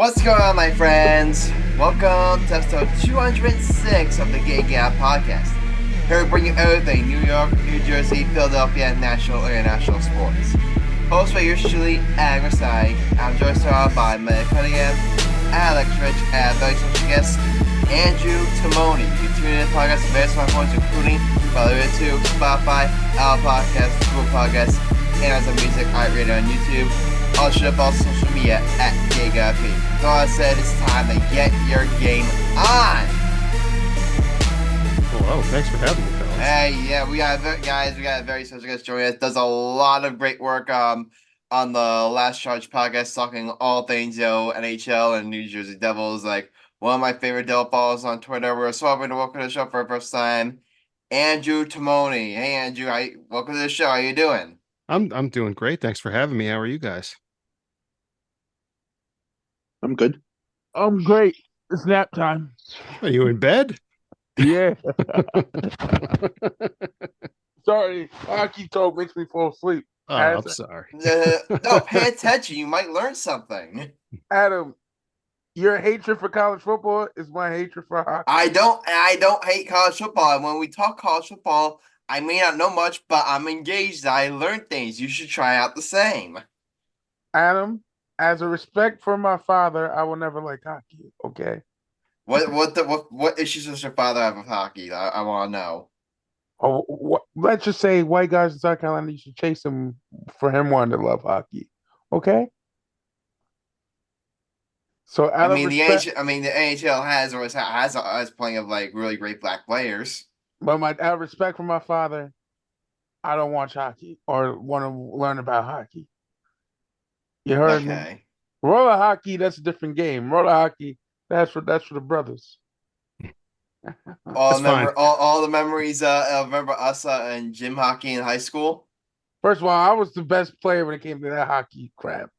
What's going on, my friends? Welcome to episode 206 of the Gay Gap Podcast. Here we bring you everything New York, New Jersey, Philadelphia, and national and international sports. Hosted by yours truly, Andrew Timoni. I'm joined by Cunningham, Alex Reich, and very special guest, Andrew Timoni. You can tune in to podcasts on various platforms, including YouTube, Spotify, Apple Podcasts, Google Podcasts, and Amazon Music, iRadio, and YouTube. Also, all social media at GayGuyP. So I said it's time to get your game on. Hello, thanks for having me, fellas. Hey, yeah, we got a very special guest joining us. Does a lot of great work on the Last Charge podcast, talking all things NHL and New Jersey Devils. Like one of my favorite Devil followers on Twitter. We're so happy to welcome to the show for the first time, Andrew Timoni. Hey, Andrew, welcome to the show. How you doing? I'm doing great. Thanks for having me. How are you guys? I'm good. I'm great. It's nap time. Are you in bed? Yeah. Sorry, hockey talk makes me fall asleep. Oh, I'm sorry. No, pay attention. You might learn something. Adam, your hatred for college football is my hatred for hockey. I don't hate college football. And when we talk college football, I may not know much, but I'm engaged. I learn things. You should try out the same. Adam, as a respect for my father, I will never like hockey. Okay. What issues does your father have with hockey? I want to know. Let's just say white guys in South Carolina, you should chase him for him wanting to love hockey. Okay. So the NHL has plenty of like really great black players. But out of respect for my father, I don't watch hockey or want to learn about hockey. You heard me? Roller hockey, that's a different game. Roller hockey, that's for the brothers. All the memories remember us in gym hockey in high school. First of all, I was the best player when it came to that hockey crap.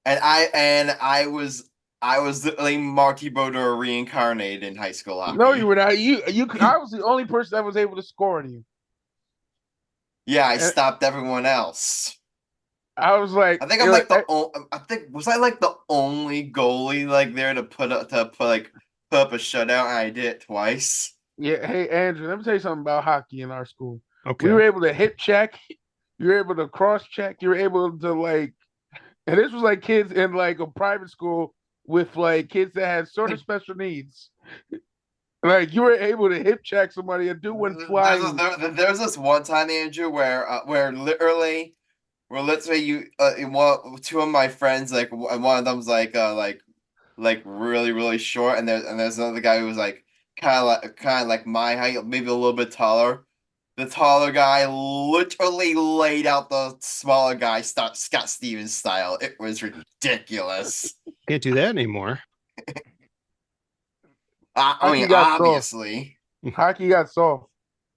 and I was literally Marty Brodeur reincarnated in high school hockey. No, you were not. I was the only person that was able to score on you. Yeah, I stopped everyone else. I was like, I think was I like the only goalie like there to put up a shutout, and I did it twice. Yeah, hey Andrew, let me tell you something about hockey in our school. Okay. We were able to hip check, you were able to cross check, you were able to and this was like kids in like a private school with like kids that had sort of special needs. Like you were able to hip check somebody and do one flying. There was this one time, Andrew, where literally two of my friends, like one of them's like really really short, and there's another guy who was like kind of like my height, maybe a little bit taller. The taller guy literally laid out the smaller guy, Scott Stevens style. It was ridiculous. Can't do that anymore. I mean, obviously, hockey got soft.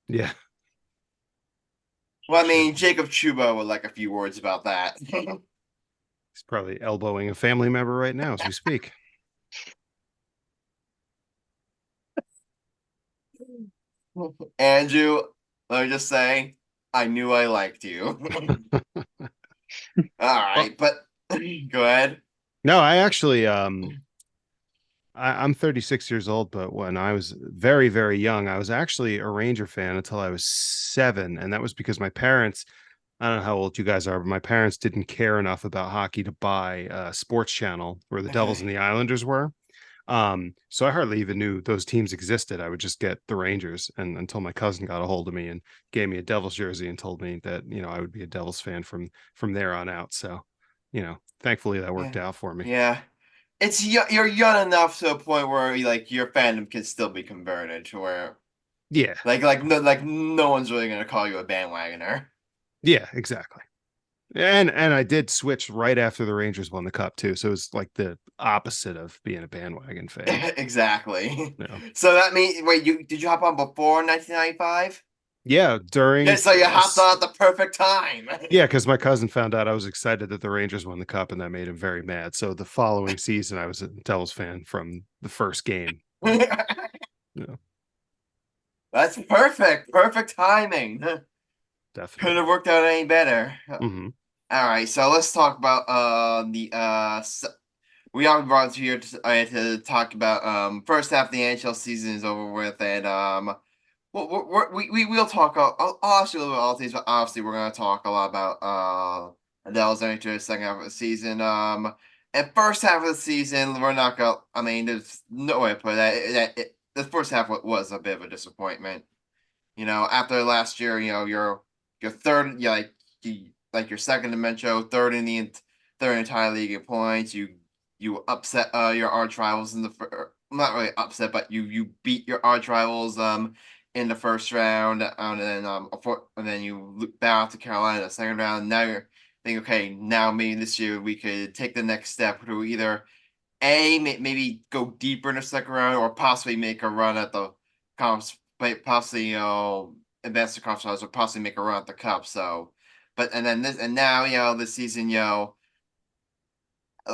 Yeah. Well, I mean, Jacob Chuba would like a few words about that. He's probably elbowing a family member right now as we speak. Andrew, let me just say, I knew I liked you. All right, but go ahead. No, I actually, I'm 36 years old, but when I was very, very young, I was actually a Ranger fan until I was 7. And that was because my parents, I don't know how old you guys are, but my parents didn't care enough about hockey to buy a sports channel where the Devils and the Islanders were. So I hardly even knew those teams existed. I would just get the Rangers, and until my cousin got a hold of me and gave me a Devils jersey and told me that, I would be a Devils fan from there on out. So, thankfully that worked out for me. Yeah. You're young enough to a point where like your fandom can still be converted to where no one's really gonna call you a bandwagoner. Yeah, exactly. And I did switch right after the Rangers won the cup too, so it was like the opposite of being a bandwagon fan. Exactly. Yeah. So that means did you hop on before 1995? Yeah, so you hopped on at the perfect time. Yeah, because my cousin found out I was excited that the Rangers won the cup, and that made him very mad. So the following season, I was a Devils fan from the first game. Yeah. That's perfect. Perfect timing. Definitely. Couldn't have worked out any better. Mm-hmm. All right, so let's talk about we are brought to here to talk about first half of the NHL season is over with, and we will talk. I'll ask you a little bit about all these, but obviously we're going to talk a lot about Adele's entry to the second half of the season. And first half of the season, we're not going. I mean, there's no way to put that. The first half was a bit of a disappointment. After last year, you're third, like you're second in Metro, third entire league in points. You upset your arch rivals in not really upset, but you beat your arch rivals in the first round, and then you bow out to Carolina in the second round. Now you're thinking, okay, now maybe this year we could take the next step to either maybe go deeper in the second round or possibly make a run at the conference, possibly advance the conference finals or possibly make a run at the cup. So, and now this season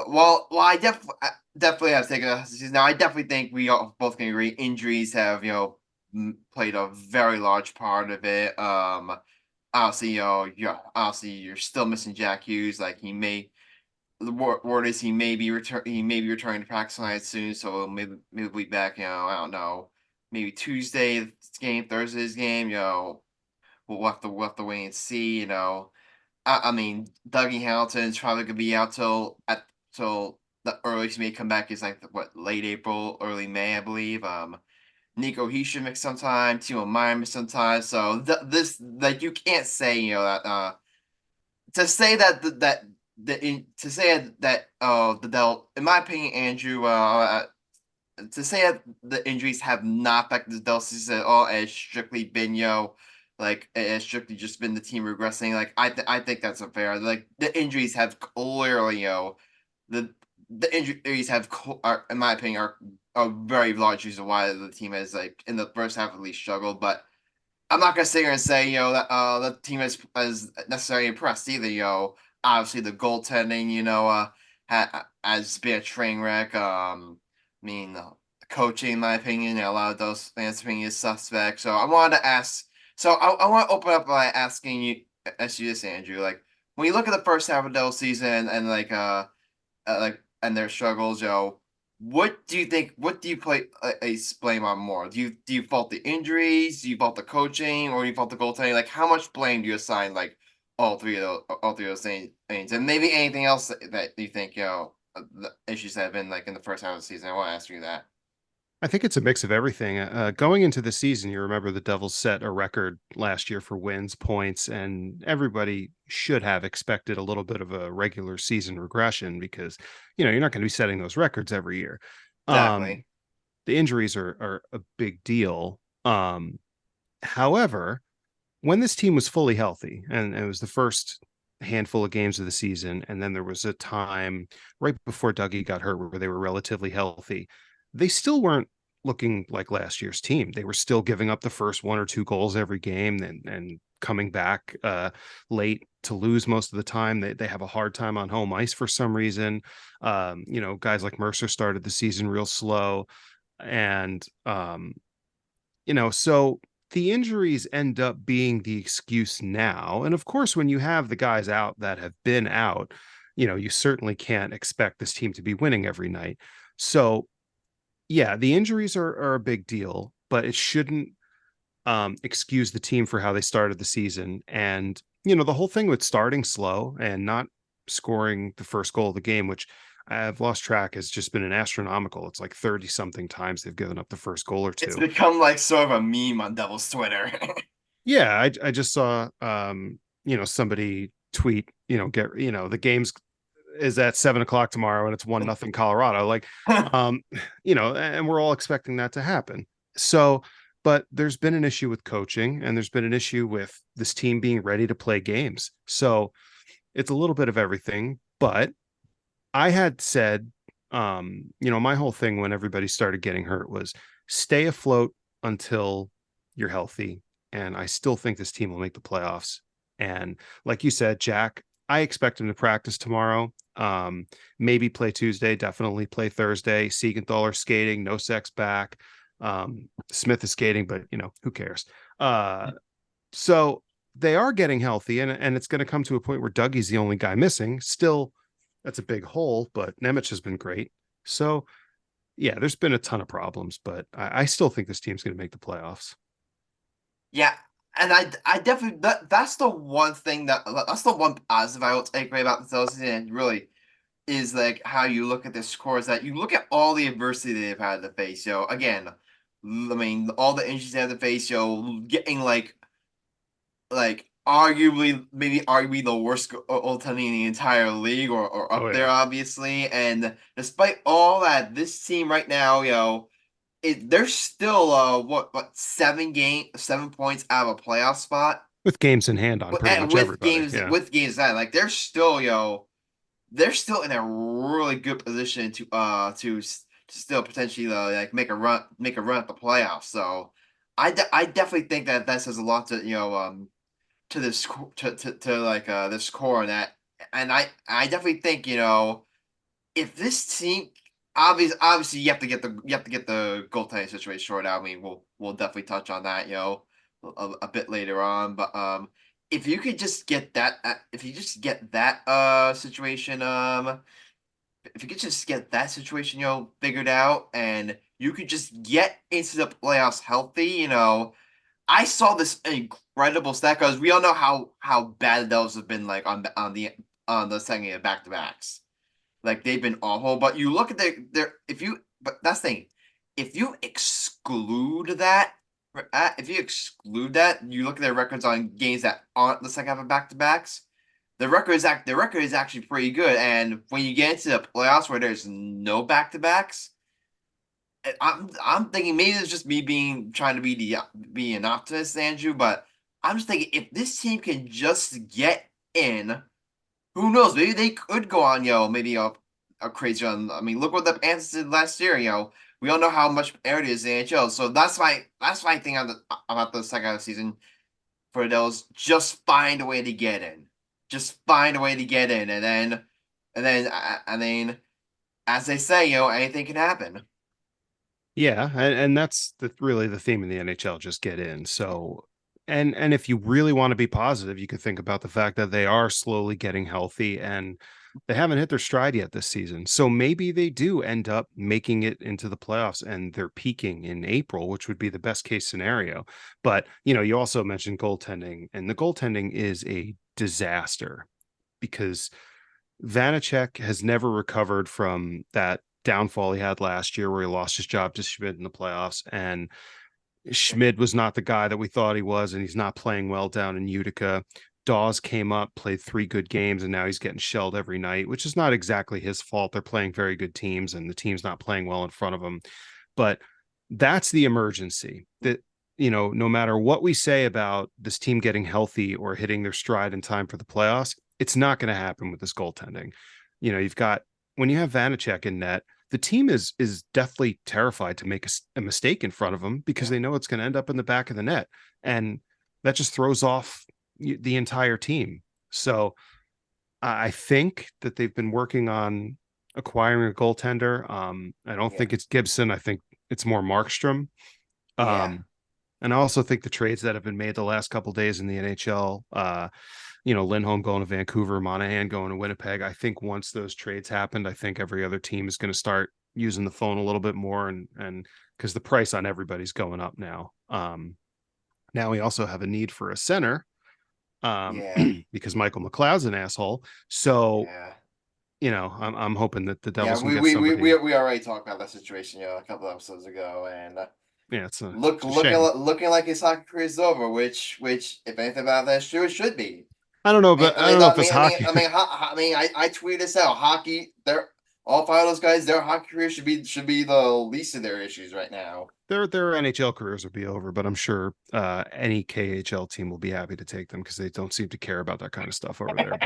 well, I definitely have taken a season. Now, I definitely think we all both can agree injuries have played a very large part of it. Obviously, you're still missing Jack Hughes. Like the word is he may be returning to practice tonight soon. So maybe we'll be back. I don't know, maybe Tuesday's game, Thursday's game. We'll have to wait and see. I mean, Dougie Hamilton's probably gonna be out till the earliest he may come back is like late April, early May, I believe. Nico Hischier mix sometime, Timoni mix sometime. So this like you can't say that to say that the Del in my opinion, Andrew, to say that the injuries have not affected the Del season at all, and it's strictly been like it's strictly just been the team regressing. Like I think that's unfair. Like the injuries have clearly the injuries are, in my opinion, are a very large reason why the team has like in the first half at least struggled. But I'm not gonna sit here and say that the team has necessarily impressed either. Obviously the goaltending has been a train wreck. I mean, coaching, in my opinion, a lot of those fans' opinion is suspect. So I wanted to ask. So I want to open up by asking you, ask you this, Andrew. Like when you look at the first half of the season and and their struggles, what do you think? What do you blame on more? Do you fault the injuries? Do you fault the coaching, or do you fault the goaltending? Like how much blame do you assign all three of those things, and maybe anything else that you think the issues have been like in the first half of the season? I want to ask you that. I think it's a mix of everything. Going into the season, you remember the Devils set a record last year for wins, points, and everybody should have expected a little bit of a regular season regression because, you're not going to be setting those records every year. Exactly. The injuries are a big deal. However, when this team was fully healthy, and it was the first handful of games of the season, and then there was a time right before Dougie got hurt where they were relatively healthy, they still weren't looking like last year's team. They were still giving up the first one or two goals every game and coming back late to lose most of the time. They have a hard time on home ice for some reason. Guys like Mercer started the season real slow. And, so the injuries end up being the excuse now. And of course, when you have the guys out that have been out, you certainly can't expect this team to be winning every night. So yeah, the injuries are a big deal, but it shouldn't excuse the team for how they started the season. And, the whole thing with starting slow and not scoring the first goal of the game, which I've lost track, has just been an astronomical. It's like 30 something times they've given up the first goal or two. It's become like sort of a meme on Devil's Twitter. Yeah, I just saw somebody tweet, the game's is at 7:00 tomorrow and it's 1-0 Colorado. Like, and we're all expecting that to happen. So, but there's been an issue with coaching and there's been an issue with this team being ready to play games. So it's a little bit of everything, but I had said, my whole thing when everybody started getting hurt was stay afloat until you're healthy. And I still think this team will make the playoffs. And like you said, Jack, I expect him to practice tomorrow. Maybe play Tuesday, definitely play Thursday. Siegenthaler skating, no sex back. Smith is skating, but who cares? So they are getting healthy, and it's going to come to a point where Dougie's the only guy missing. Still, That's a big hole, but Nemec has been great. So yeah, there's been a ton of problems, but I still think this team's going to make the playoffs. Yeah, and I definitely that's the one thing that's the one positive I will take away about the season. Really is like how you look at the scores. That you look at all the adversity they've had to face. Again, I mean, all the injuries they had to face. Getting like arguably the worst goaltending in the entire league, or Oh up there, yeah. obviously. And despite all that, this team right now, they're still 7 points out of a playoff spot. With games in hand on pretty And much everybody. Yeah. with games that like they're still in a really good position to still potentially like make a run at the playoffs. So I definitely think that says a lot to to this to like this core, and I definitely think if this team obviously you have to get the goaltending situation sorted out. I mean, we'll definitely touch on that a bit later on, but if you could just get that if you just get that situation if you could just get that situation figured out, and you could just get into the playoffs healthy, I saw this incredible stat because we all know how bad those have been like on the second of back to backs. Like they've been awful. But you look at their if you but that's the thing. If you exclude that, you look at their records on games that aren't the second half of back to backs. Their record is actually pretty good. And when you get into the playoffs where there's no back to backs, I'm thinking maybe it's just me trying to be an optimist, Andrew. But I'm just thinking if this team can just get in, who knows? Maybe they could go on, maybe a crazy run. I mean, look what the Panthers did last year. We all know how much air it is in the NHL. So that's my thing about the second half of the season for those. Just find a way to get in. Just find a way to get in, and then, as they say, anything can happen. Yeah, and that's really the theme in the NHL, just get in. So and if you really want to be positive, you could think about the fact that they are slowly getting healthy and they haven't hit their stride yet this season. So maybe they do end up making it into the playoffs and they're peaking in April, which would be the best case scenario. But, you also mentioned goaltending, and the goaltending is a disaster because Vanacek has never recovered from that downfall he had last year where he lost his job to Schmidt in the playoffs. And Schmidt was not the guy that we thought he was, and he's not playing well down in Utica. Dawes came up, played 3 good games, and now he's getting shelled every night, which is not exactly his fault. They're playing very good teams, and the team's not playing well in front of them. But that's the emergency that, no matter what we say about this team getting healthy or hitting their stride in time for the playoffs, it's not going to happen with this goaltending. You've got, when you have Vanacek in net, the team is definitely terrified to make a mistake in front of them because they know it's going to end up in the back of the net, and that just throws off the entire team. So I think that they've been working on acquiring a goaltender. I don't think it's Gibson. I think it's more Markstrom. And I also think the trades that have been made the last couple days in the NHL, Lindholm going to Vancouver, Monahan going to Winnipeg. I think once those trades happened, I think every other team is going to start using the phone a little bit more, and because the price on everybody's going up now. Now we also have a need for a center, because Michael McLeod's an asshole. So, I'm hoping that the Devils can get somebody. We already talked about that situation, a couple episodes ago, and it's looking like his hockey career is over. Which if anything about that is true, it should be. I don't know, but I don't know if it's hockey. I tweeted this out. Hockey, all 5 of those guys, their hockey career should be the least of their issues right now. Their NHL careers will be over, but I'm sure any KHL team will be happy to take them because they don't seem to care about that kind of stuff over there.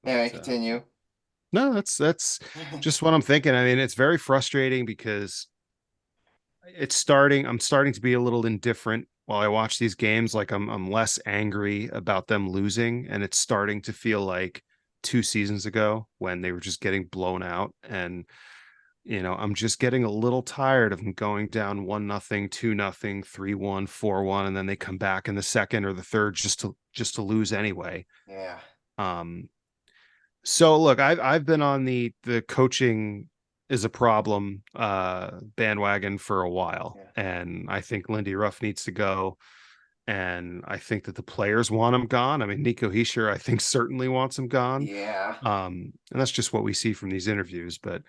But continue. No, that's just what I'm thinking. I mean, it's very frustrating because I'm starting to be a little indifferent while I watch these games. Like I'm less angry about them losing, and it's starting to feel like 2 seasons ago when they were just getting blown out. And I'm just getting a little tired of them going down 1-0, 2-0, 3-1, 4-1, and then they come back in the second or the third just to lose anyway. Yeah. So look, I've been on the coaching is a problem bandwagon for a while, and I think Lindy Ruff needs to go, and I think that the players want him gone. I mean, Nico Hischier, I think, certainly wants him gone. Yeah. And that's just what we see from these interviews. But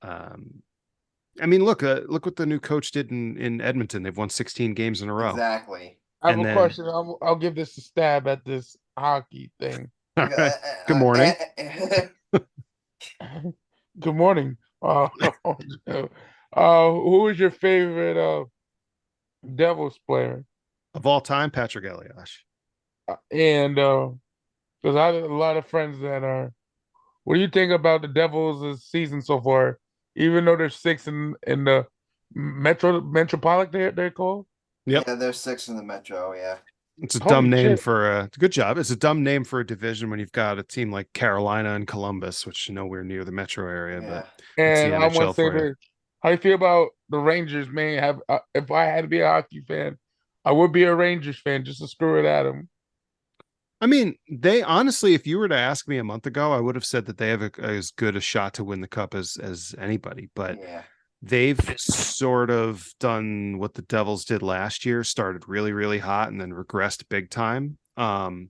I mean, look what the new coach did in Edmonton. They've won 16 games in a row. Exactly. I have a question. I'll give this a stab at this hockey thing. All right. Good morning. Good morning. Who is your favorite Devils player of all time? Patrick Elias. And because I have a lot of friends that are. What do you think about the Devils' season so far? Even though they're 6 in the Metropolitan, they're called. Yep. Yeah, they're 6 in the Metro. Yeah. It's a dumb name for a good job. It's a dumb name for a division when you've got a team like Carolina and Columbus, which are nowhere near the metro area. Yeah. But and I want to say this: how do you feel about the Rangers? Man, if I had to be a hockey fan, I would be a Rangers fan just to screw it at them. I mean, they honestly, if you were to ask me a month ago, I would have said that they have as good a shot to win the cup as anybody. But they've sort of done what the Devils did last year, started really, really hot and then regressed big time. And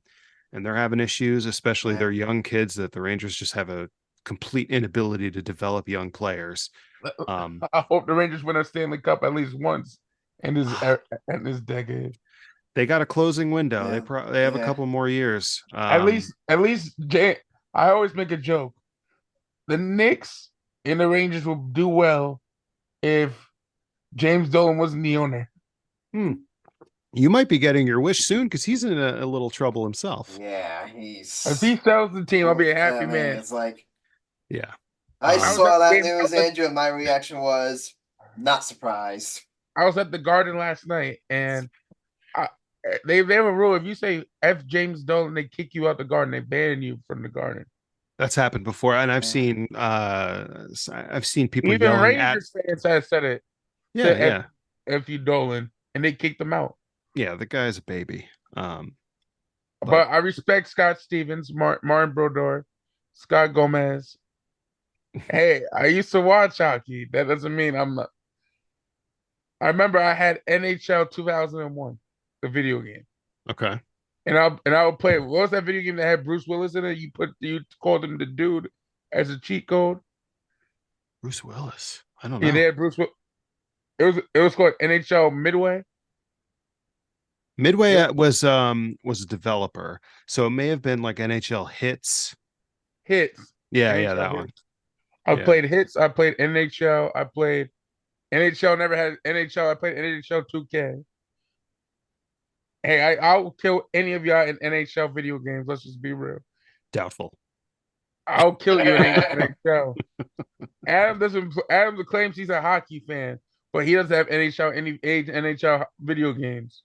they're having issues, especially their young kids, that the Rangers just have a complete inability to develop young players. I hope the Rangers win a Stanley Cup at least once in this decade. They got a closing window. Yeah. They have a couple more years. At least, I always make a joke. The Knicks and the Rangers will do well if James Dolan wasn't the owner. You might be getting your wish soon because he's in a little trouble himself. Yeah, if he sells the team, I'll be a happy man. It's like, yeah. I saw that news, Andrew, and my reaction was not surprised. I was at the Garden last night, and they have a rule: if you say F James Dolan, they kick you out the Garden. They ban you from the Garden. That's happened before, and I've seen people even yelling Rangers fans have said it. Yeah, F you Dolan, and they kicked him out. Yeah, the guy's a baby. But I respect Scott Stevens, Martin Brodeur, Scott Gomez. Hey, I used to watch hockey. That doesn't mean I'm not. I remember I had NHL 2001, the video game. Okay. And I would play. What was that video game that had Bruce Willis in it? You called him the dude as a cheat code. Bruce Willis. I don't know. Yeah, they had Bruce. It was called NHL Midway. Midway was a developer, so it may have been like NHL Hits. Hits. Yeah, NHL yeah, that Hits. one. I played Hits. I played NHL. I played NHL. Never had NHL. I played NHL 2K. Hey, I'll kill any of y'all in NHL video games. Let's just be real. Doubtful. I'll kill you in NHL. Adam claims he's a hockey fan, but he doesn't have NHL video games.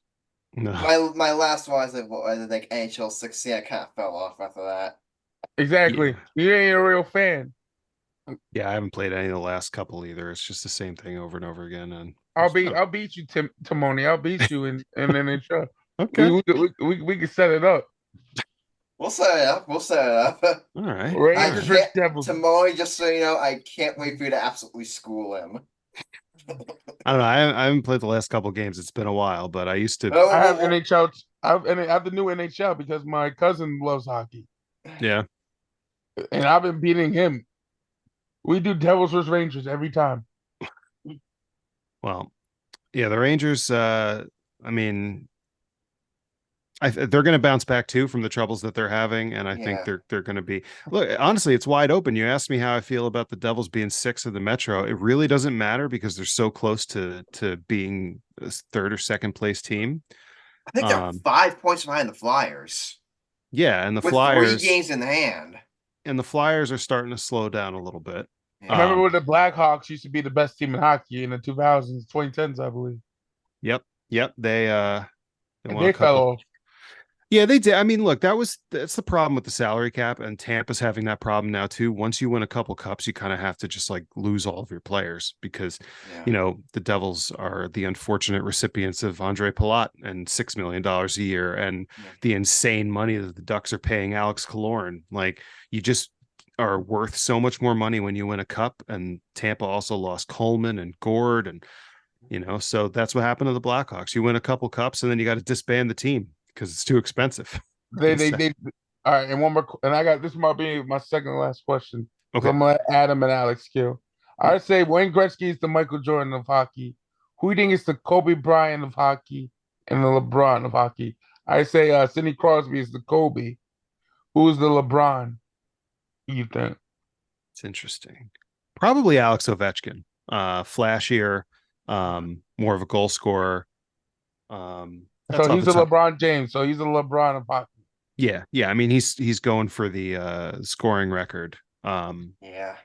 No. My last one was like NHL 16. I kind of fell off after that. Exactly. Yeah. You ain't a real fan. Yeah, I haven't played any of the last couple either. It's just the same thing over and over again. And I'll beat you, Timoni. I'll beat you in NHL. Okay. We can set it up. We'll set it up. All right. Timoni, just so you know, I can't wait for you to absolutely school him. I don't know. I haven't played the last couple games. It's been a while, but I used to. I have NHL. I have the new NHL because my cousin loves hockey. Yeah. And I've been beating him. We do Devils vs. Rangers every time. Well, yeah, the Rangers. I mean, they're going to bounce back too from the troubles that they're having, and I think they're going to be. Look, honestly, it's wide open. You asked me how I feel about the Devils being 6th in the Metro. It really doesn't matter because they're so close to being a 3rd or 2nd place team. I think they're 5 points behind the Flyers. Yeah, and the with Flyers 3 games in hand, and the Flyers are starting to slow down a little bit. I remember when the Blackhawks used to be the best team in hockey in the 2000s, 2010s, I believe. Yep. They fell off. Yeah, they did. I mean, look, that's the problem with the salary cap, and Tampa's having that problem now too. Once you win a couple cups, you kind of have to just like lose all of your players because, Yeah. you know, the Devils are the unfortunate recipients of Andre Palat and $6 million a year, and Yeah. the insane money that the Ducks are paying Alex Killorn. Like, you just are worth so much more money when you win a cup. And Tampa also lost Coleman and Gord, and so that's what happened to the Blackhawks. You win a couple cups, and then you got to disband the team because it's too expensive. They all right, and one more, and I got this might be my second to last question. So Okay. I'm gonna let Adam and Alex kill. I say Wayne Gretzky is the Michael Jordan of hockey. Who do you think is the Kobe Bryant of hockey and the LeBron of hockey? I say Sidney Crosby is the Kobe. Who's the LeBron? You think? It's interesting. Probably Alex Ovechkin. Flashier, more of a goal scorer. That's So off he's the the top. LeBron James. So he's the LeBron of hockey. Yeah, yeah. I mean, he's going for the scoring record. Yeah.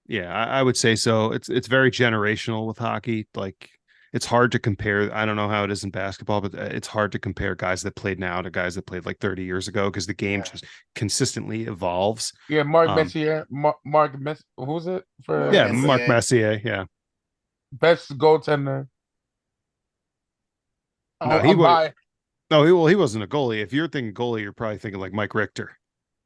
Yeah, I would say so. It's very generational with hockey. Like, it's hard to compare. I don't know how it is in basketball, but it's hard to compare guys that played now to guys that played like 30 years ago because the game Yeah. just consistently evolves. Yeah, Mark Um, Messier. Mark Mess. Who's it Mark yeah, for Mark Messier. Messier. Yeah. best goaltender? No, he I'm would. by. No, he wasn't a goalie. If you're thinking goalie, you're probably thinking like Mike Richter.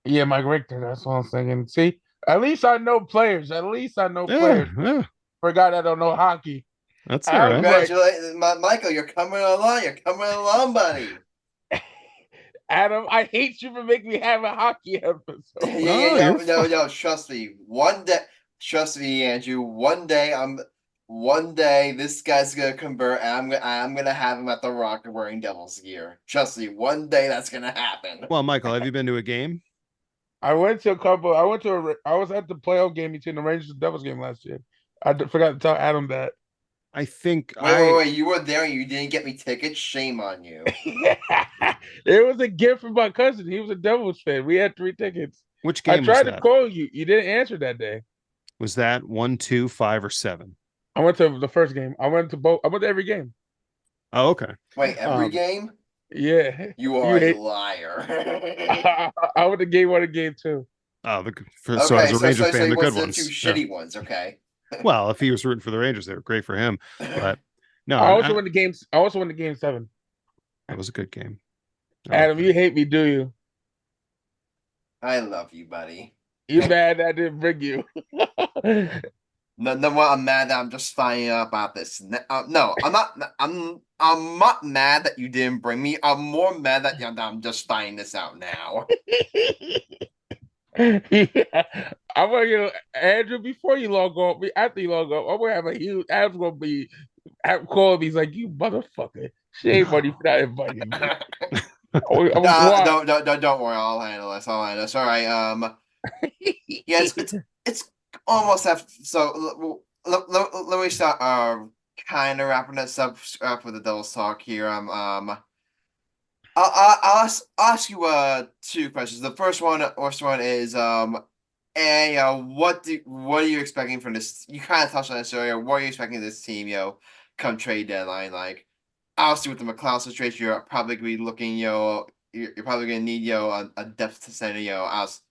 Yeah, Mike Richter. That's what I'm thinking. See, at least I know players. At least I know Yeah, players. yeah, For a guy that don't know hockey, that's all Adam's right. like, Congratulations, Michael. You're coming along. You're coming along, buddy. Adam, I hate you for making me have a hockey episode. Oh, you're fine. No. Trust me. One day, trust me, Andrew. One day, this guy's gonna convert, and I'm gonna have him at the Rock wearing Devils gear. Trust me. One day, that's gonna happen. Well, Michael, have you been to a game? I went to a couple. I was at the playoff game between the Rangers and Devils game last year. Forgot to tell Adam that. I think Wait. You were there and you didn't get me tickets? Shame on you. It was a gift from my cousin. He was a Devils fan. We had 3 tickets. Which I game was tried to that? call you. You didn't answer that day. Was that 1, 2, 5, or 7? I went to the first game. I went to both. I went to every game. Oh, okay. Wait, every game? Yeah, You you are a hate. liar. I went to game 1 and game 2. Oh, so Okay, as a Ranger so fan, he the wants good the ones. two Yeah. shitty ones. Okay. Well, if he was rooting for the Rangers, they were great for him. But no, I also went to games. I also went to game 7. that was a good game. Adam, you hate me, do you? I love you, buddy. You mad I didn't bring you? No, I'm mad that I'm just finding out about this. No, I'm not. I'm not mad that you didn't bring me. I'm more mad that I'm just finding this out now. Yeah. I'm gonna get Andrew before you log off. After you log off, I'm gonna have a huge. Adam's gonna be calling me. He's like, "You motherfucker! Shame on you for not inviting me." Don't worry. I'll handle this. All right. Yes, it's almost so. Let me start. Kind of wrapping this up for the Devil's talk here. I'll ask you 2 questions. The first one is and what are you expecting from this? You kind of touched on this earlier. What are you expecting this team, come trade deadline? Like, obviously with the McLeod situation, you're probably gonna be looking, you're probably gonna need a depth center, as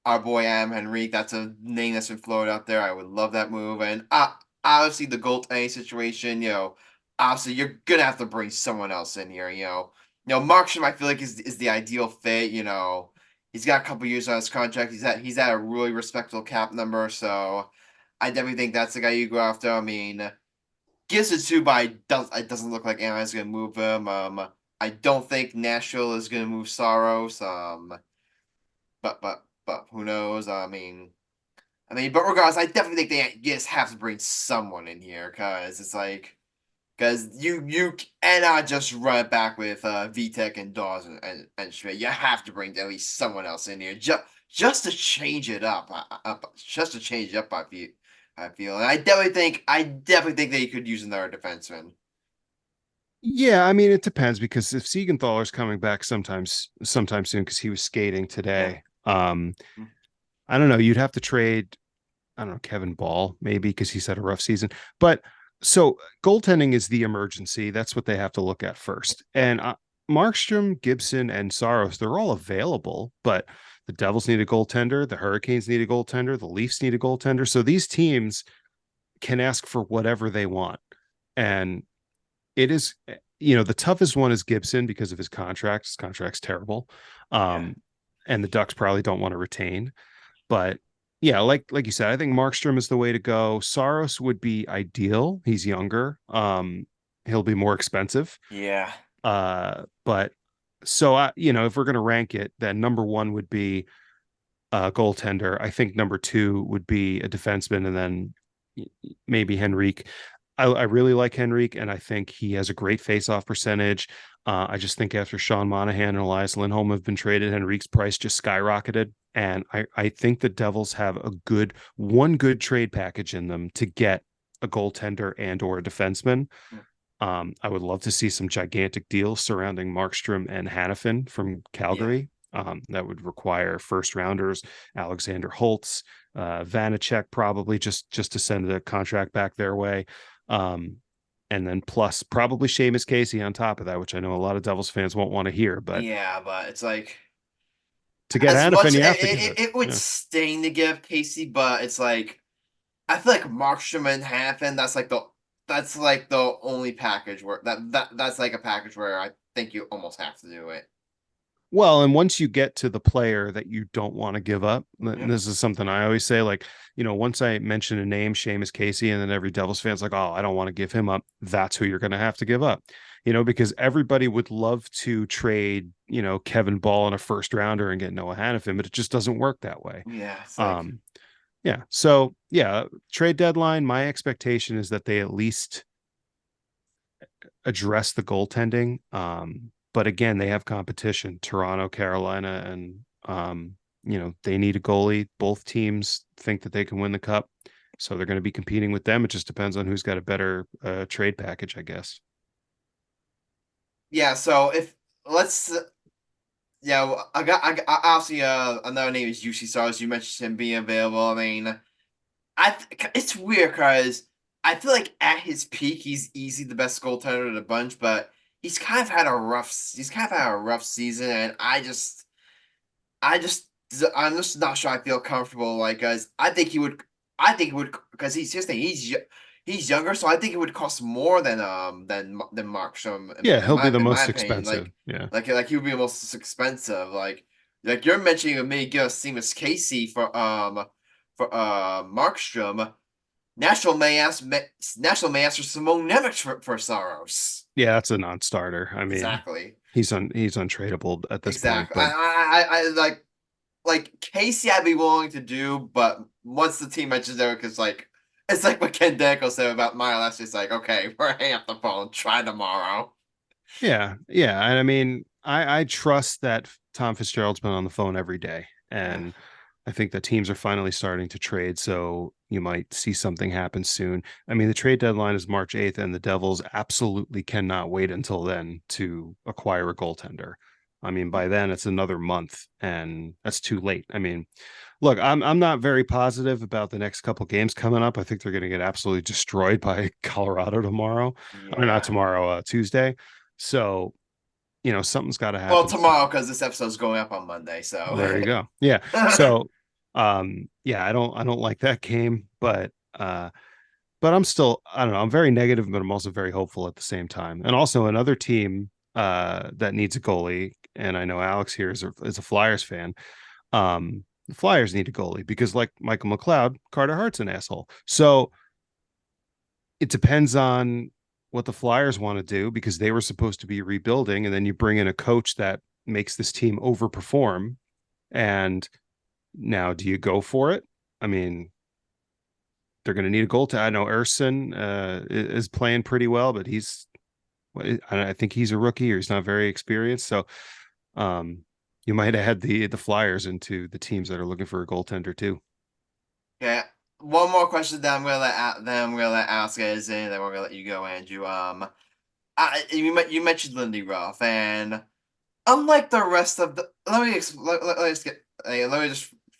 our boy Am Henrique. That's a name that's been floated out there. I would love that move. And obviously the goaltending situation, obviously you're gonna have to bring someone else in here. Markstrom, I feel like is the ideal fit. He's got a couple years on his contract. He's at a really respectable cap number. So I definitely think that's the guy you go after. I mean, gives it to, but it doesn't look like Anaheim's gonna move him. I don't think Nashville is gonna move Saros. But who knows? I mean, but regardless, I definitely think they just have to bring someone in here because it's like, because you cannot just run it back with Vitek and Dawes and Schmidt. You have to bring at least someone else in here just to change it up. Just to change it up. I feel, and I definitely think they could use another defenseman. Yeah, I mean, it depends because if Siegenthaler's coming back sometime soon because he was skating today. I don't know. You'd have to trade, I don't know, Kevin Ball maybe because he's had a rough season. But so goaltending is the emergency. That's what they have to look at first. And Markstrom, Gibson, and Saros, they're all available, but the Devils need a goaltender, the Hurricanes need a goaltender, the Leafs need a goaltender. So these teams can ask for whatever they want. And it is, the toughest one is Gibson because of his contract. His contract's terrible. And the Ducks probably don't want to retain. But yeah, like you said, I think Markstrom is the way to go. Saros would be ideal. He's younger. He'll be more expensive. Yeah. But so if we're gonna rank it, then number one would be a goaltender. I think number two would be a defenseman, and then maybe Henrique. I really like Henrique, and I think he has a great face-off percentage. I just think after Sean Monahan and Elias Lindholm have been traded, Henrique's price just skyrocketed. And I think the Devils have one good trade package in them to get a goaltender and or a defenseman. I would love to see some gigantic deals surrounding Markstrom and Hannafin from Calgary. That would require first rounders, Alexander Holtz, Vanacek, probably just to send the contract back their way. And then plus probably Seamus Casey on top of that, which I know a lot of Devils fans won't want to hear, but yeah, but it's like to get Hannafin, you have to give it would sting to give Casey, but it's like I feel like Markstrom and Hannafin, that's like the only package where that's like a package where I think you almost have to do it. Well, and once you get to the player that you don't want to give up, this is something I always say, like, once I mention a name, Seamus Casey, and then every Devils fan's like, oh, I don't want to give him up. That's who you're going to have to give up, because everybody would love to trade, Kevin Ball in a first rounder and get Noah Hannafin, but it just doesn't work that way. Yeah. Yeah. So yeah, trade deadline, my expectation is that they at least address the goaltending. But again, they have competition, Toronto, Carolina, and they need a goalie. Both teams think that they can win the cup, so they're going to be competing with them. It just depends on who's got a better trade package, I guess. Yeah. So I obviously another name is UC Stars. You mentioned him being available. I mean, it's weird because I feel like at his peak he's easily the best goaltender of the bunch, but he's kind of had a rough season, and I'm just not sure I feel comfortable, like, guys. I think he would because he's younger, so I think it would cost more than Markstrom. Yeah, he'll be the most expensive. Like he would be the most expensive. Like you're mentioning maybe give Seamus Casey for Markstrom. Nashville may ask for Simone Nemec for Saros. Yeah, that's a non-starter. I mean, exactly. He's untradeable at this point. But I like Casey, I'd be willing to do, but once the team mentions Eric, it's like what Ken Danko said about Marcellus. It's like, okay, we're hanging up the phone. Try tomorrow. Yeah, and I mean, I trust that Tom Fitzgerald's been on the phone every day, and I think that teams are finally starting to trade, so you might see something happen soon. I mean, the trade deadline is March 8th, and the Devils absolutely cannot wait until then to acquire a goaltender. I mean, by then it's another month, and that's too late. I mean, look, I'm not very positive about the next couple games coming up. I think they're going to get absolutely destroyed by Colorado tomorrow, or not tomorrow, Tuesday. So, something's got to happen. Well, tomorrow, because this episode's going up on Monday. So there you go. Yeah. So, I don't like that game, but I'm still, I don't know. I'm very negative, but I'm also very hopeful at the same time. And also another team that needs a goalie, and I know Alex here is a Flyers fan. The Flyers need a goalie because, like Michael McLeod, Carter Hart's an asshole. So it depends on what the Flyers want to do, because they were supposed to be rebuilding, and then you bring in a coach that makes this team overperform. And now, do you go for it? I mean, they're going to need a goal. I know Erson is playing pretty well, but I think he's a rookie, or he's not very experienced. So you might have had the Flyers into the teams that are looking for a goaltender too. Yeah. One more question that I'm gonna let ask is, and then we're gonna let you go, Andrew. You mentioned Lindy Ruff, and unlike the rest of the, let me just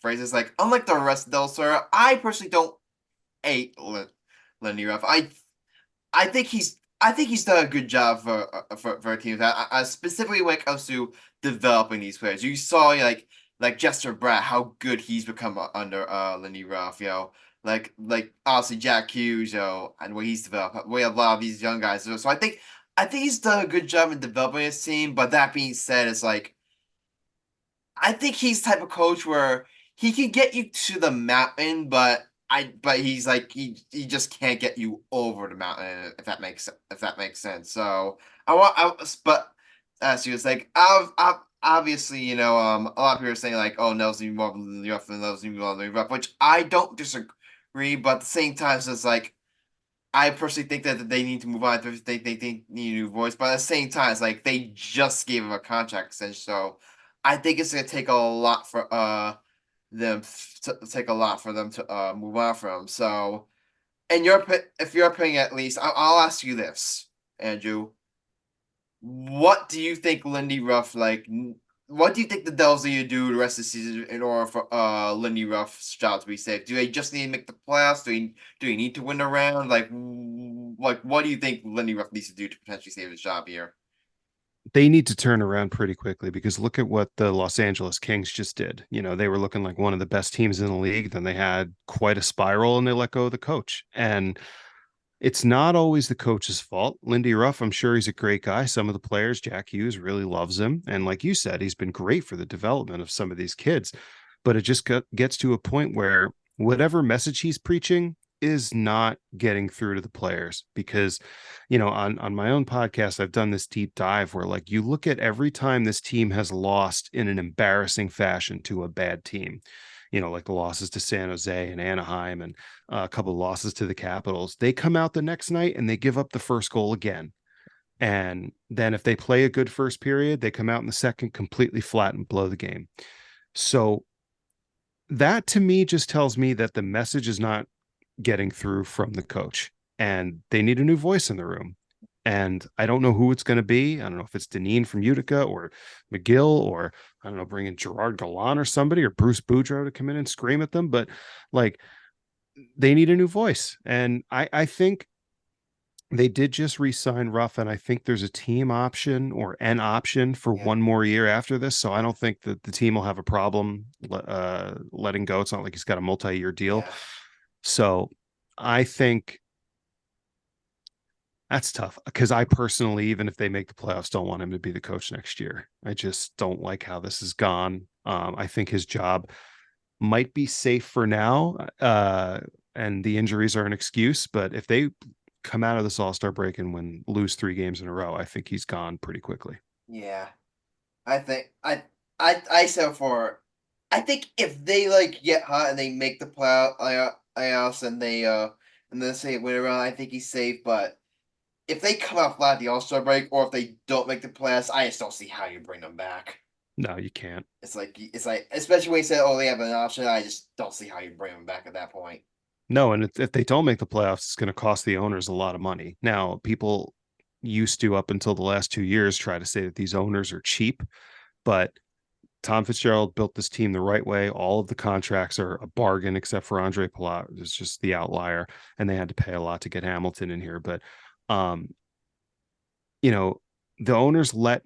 phrase this, like, unlike the rest of Delaware, I personally don't hate Lindy Ruff. I think he's I think he's done a good job for teams. Specifically when it comes to developing these players. You saw like Jester Bratt, how good he's become under Lindy Ruff. Like obviously Jack Hughes, and what he's developed. We have a lot of these young guys. So I think he's done a good job in developing his team. But that being said, it's like I think he's the type of coach where he can get you to the mountain, but he's like he just can't get you over the mountain if that makes sense. So but as he was like obviously a lot of people are saying like, oh, Nelson more than rough and Nelson more than rough, which I don't disagree, but at the same time it's like I personally think that they need to move on. They need a new voice, but at the same time, it's like they just gave him a contract extension, so I think it's gonna take a lot for them to move on from. So, and if you're opinion, at least I'll ask you this, Andrew. What do you think Lindy Ruff like? What do you think the Devils need to do the rest of the season in order for Lindy Ruff's job to be safe? Do they just need to make the playoffs? Do they need to win a round? Like what do you think Lindy Ruff needs to do to potentially save his job here? They need to turn around pretty quickly because look at what the Los Angeles Kings just did. They were looking like one of the best teams in the league. Then they had quite a spiral and they let go of the coach. And it's not always the coach's fault. Lindy Ruff, I'm sure he's a great guy. Some of the players, Jack Hughes really loves him. And like you said, he's been great for the development of some of these kids. But it just gets to a point where whatever message he's preaching is not getting through to the players because, on my own podcast, I've done this deep dive where like you look at every time this team has lost in an embarrassing fashion to a bad team, like the losses to San Jose and Anaheim and a couple of losses to the Capitals. They come out the next night and they give up the first goal again. And then if they play a good first period, they come out in the second completely flat and blow the game. So that to me just tells me that the message is not getting through from the coach and they need a new voice in the room. And I don't know who it's going to be. I don't know if it's Deneen from Utica or McGill or I don't know, bringing Gerard Gallant or somebody or Bruce Boudreau to come in and scream at them. But like they need a new voice. And I think they did just re-sign Ruff, and I think there's a team option or an option for Yeah. one more year after this. So I don't think that the team will have a problem letting go. It's not like he's got a multi-year deal. Yeah. So I think that's tough because I personally, even if they make the playoffs, don't want him to be the coach next year. I just don't like how this has gone. I think his job might be safe for now, and the injuries are an excuse. But if they come out of this All-Star break and lose 3 games in a row, I think he's gone pretty quickly. Yeah. I think I said for I think if they like get hot and they make the playoffs and then say win around, I think he's safe. But if they come out flat at the All-Star break, or if they don't make the playoffs, I just don't see how you bring them back. No, you can't. It's like especially when you say, oh, they have an option. I just don't see how you bring them back at that point. No, and if they don't make the playoffs, it's going to cost the owners a lot of money. Now, people used to, up until the last 2 years, try to say that these owners are cheap, but Tom Fitzgerald built this team the right way. All of the contracts are a bargain, except for Andre Palat. It's just the outlier, and they had to pay a lot to get Hamilton in here. But, the owners let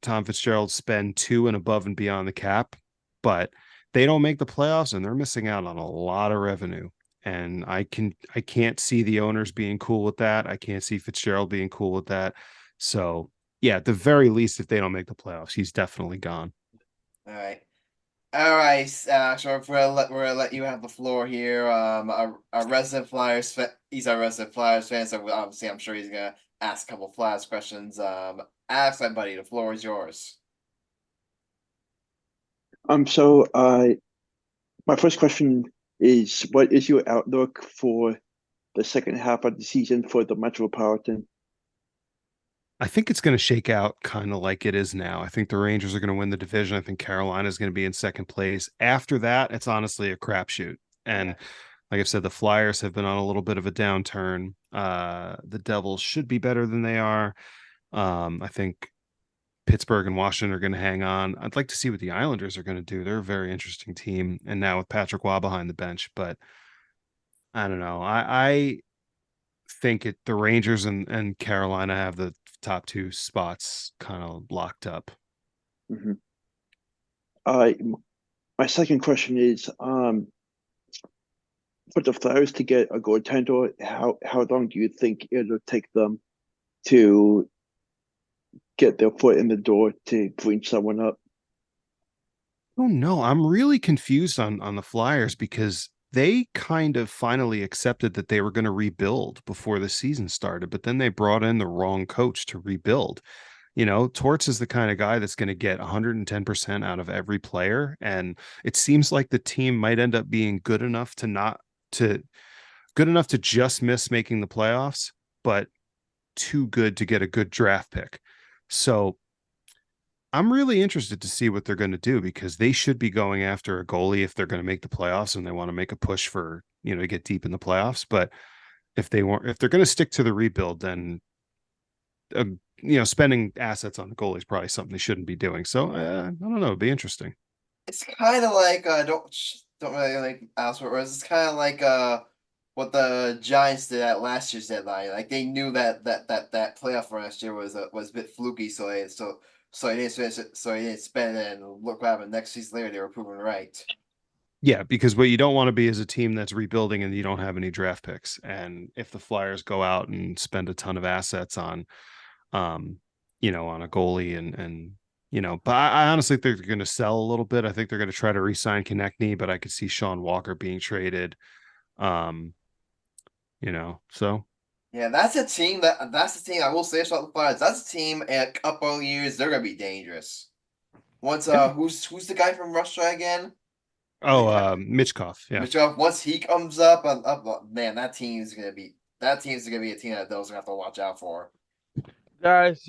Tom Fitzgerald spend 2 and above and beyond the cap, but they don't make the playoffs, and they're missing out on a lot of revenue. And I can't see the owners being cool with that. I can't see Fitzgerald being cool with that. So yeah, at the very least, if they don't make the playoffs, he's definitely gone. All right. All right, so we're gonna let you have the floor here. Our resident Flyers he's our resident Flyers fan, so obviously I'm sure he's gonna ask a couple Flyers questions. Ask that, buddy. The floor is yours. So my first question is, what is your outlook for the second half of the season for the Metropolitan? I think it's going to shake out kind of like it is now. I think the Rangers are going to win the division. I think Carolina is going to be in second place. After that, it's honestly a crapshoot. And like I've said, the Flyers have been on a little bit of a downturn. The Devils should be better than they are. I think Pittsburgh and Washington are going to hang on. I'd like to see what the Islanders are going to do. They're a very interesting team. And now with Patrick Waugh behind the bench, but I don't know. think the Rangers and Carolina have the top 2 spots kind of locked up. Mm-hmm. My second question is, for the Flyers to get a goaltender, how long do you think it'll take them to get their foot in the door to bring someone up? Oh no, I'm really confused on the Flyers because they kind of finally accepted that they were going to rebuild before the season started, but then they brought in the wrong coach to rebuild. Torts is the kind of guy that's going to get 110% out of every player, and it seems like the team might end up being good enough to just miss making the playoffs, but too good to get a good draft pick. So I'm really interested to see what they're going to do, because they should be going after a goalie if they're going to make the playoffs and they want to make a push for, to get deep in the playoffs. But if they're going to stick to the rebuild, then, spending assets on the goalie is probably something they shouldn't be doing. So I don't know. It'd be interesting. It's kind of like don't really like Alsport. It's kind of like what the Giants did at last year's deadline. Like they knew that playoff run last year was a bit fluky, so they didn't spend it, and look what happened next season later. They were proven right. Yeah, because what you don't want to be is a team that's rebuilding and you don't have any draft picks. And if the Flyers go out and spend a ton of assets on, on a goalie and but I honestly think they're going to sell a little bit. I think they're going to try to re-sign Konechny, but I could see Sean Walker being traded. So. Yeah, that's the team I will say about the Flyers. That's a team in a couple of years they're gonna be dangerous. Once who's the guy from Russia again? Michkov. Yeah. Michkov, once he comes up, man, that team's gonna be a team that those are gonna have to watch out for. Guys,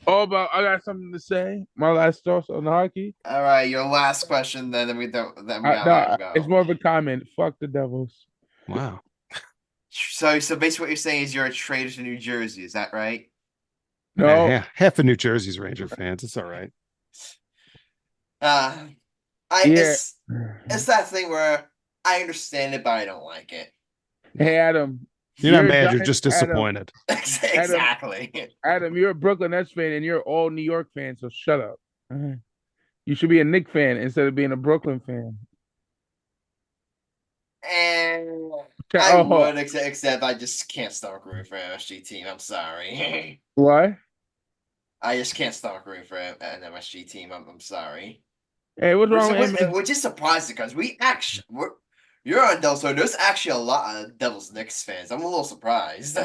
I got something to say. My last thoughts on hockey. All right, your last question. Then we got no, go. It's more of a comment. Fuck the Devils. Wow. So basically, what you're saying is you're a traitor to New Jersey. Is that right? No, half of New Jersey's Ranger fans. It's all right. It's that thing where I understand it, but I don't like it. Hey, Adam. You're not mad, you're just disappointed. Exactly. Adam, you're a Brooklyn Nets fan and you're all New York fan, so shut up. You should be a Knicks fan instead of being a Brooklyn fan. And I would, except I just can't stomach rooting for an MSG team. I'm sorry. What? I just can't stomach rooting for an MSG team. I'm sorry. Hey, what's wrong with MSG? Which is surprising because you're on Devils, so there's actually a lot of Devils Knicks fans. I'm a little surprised.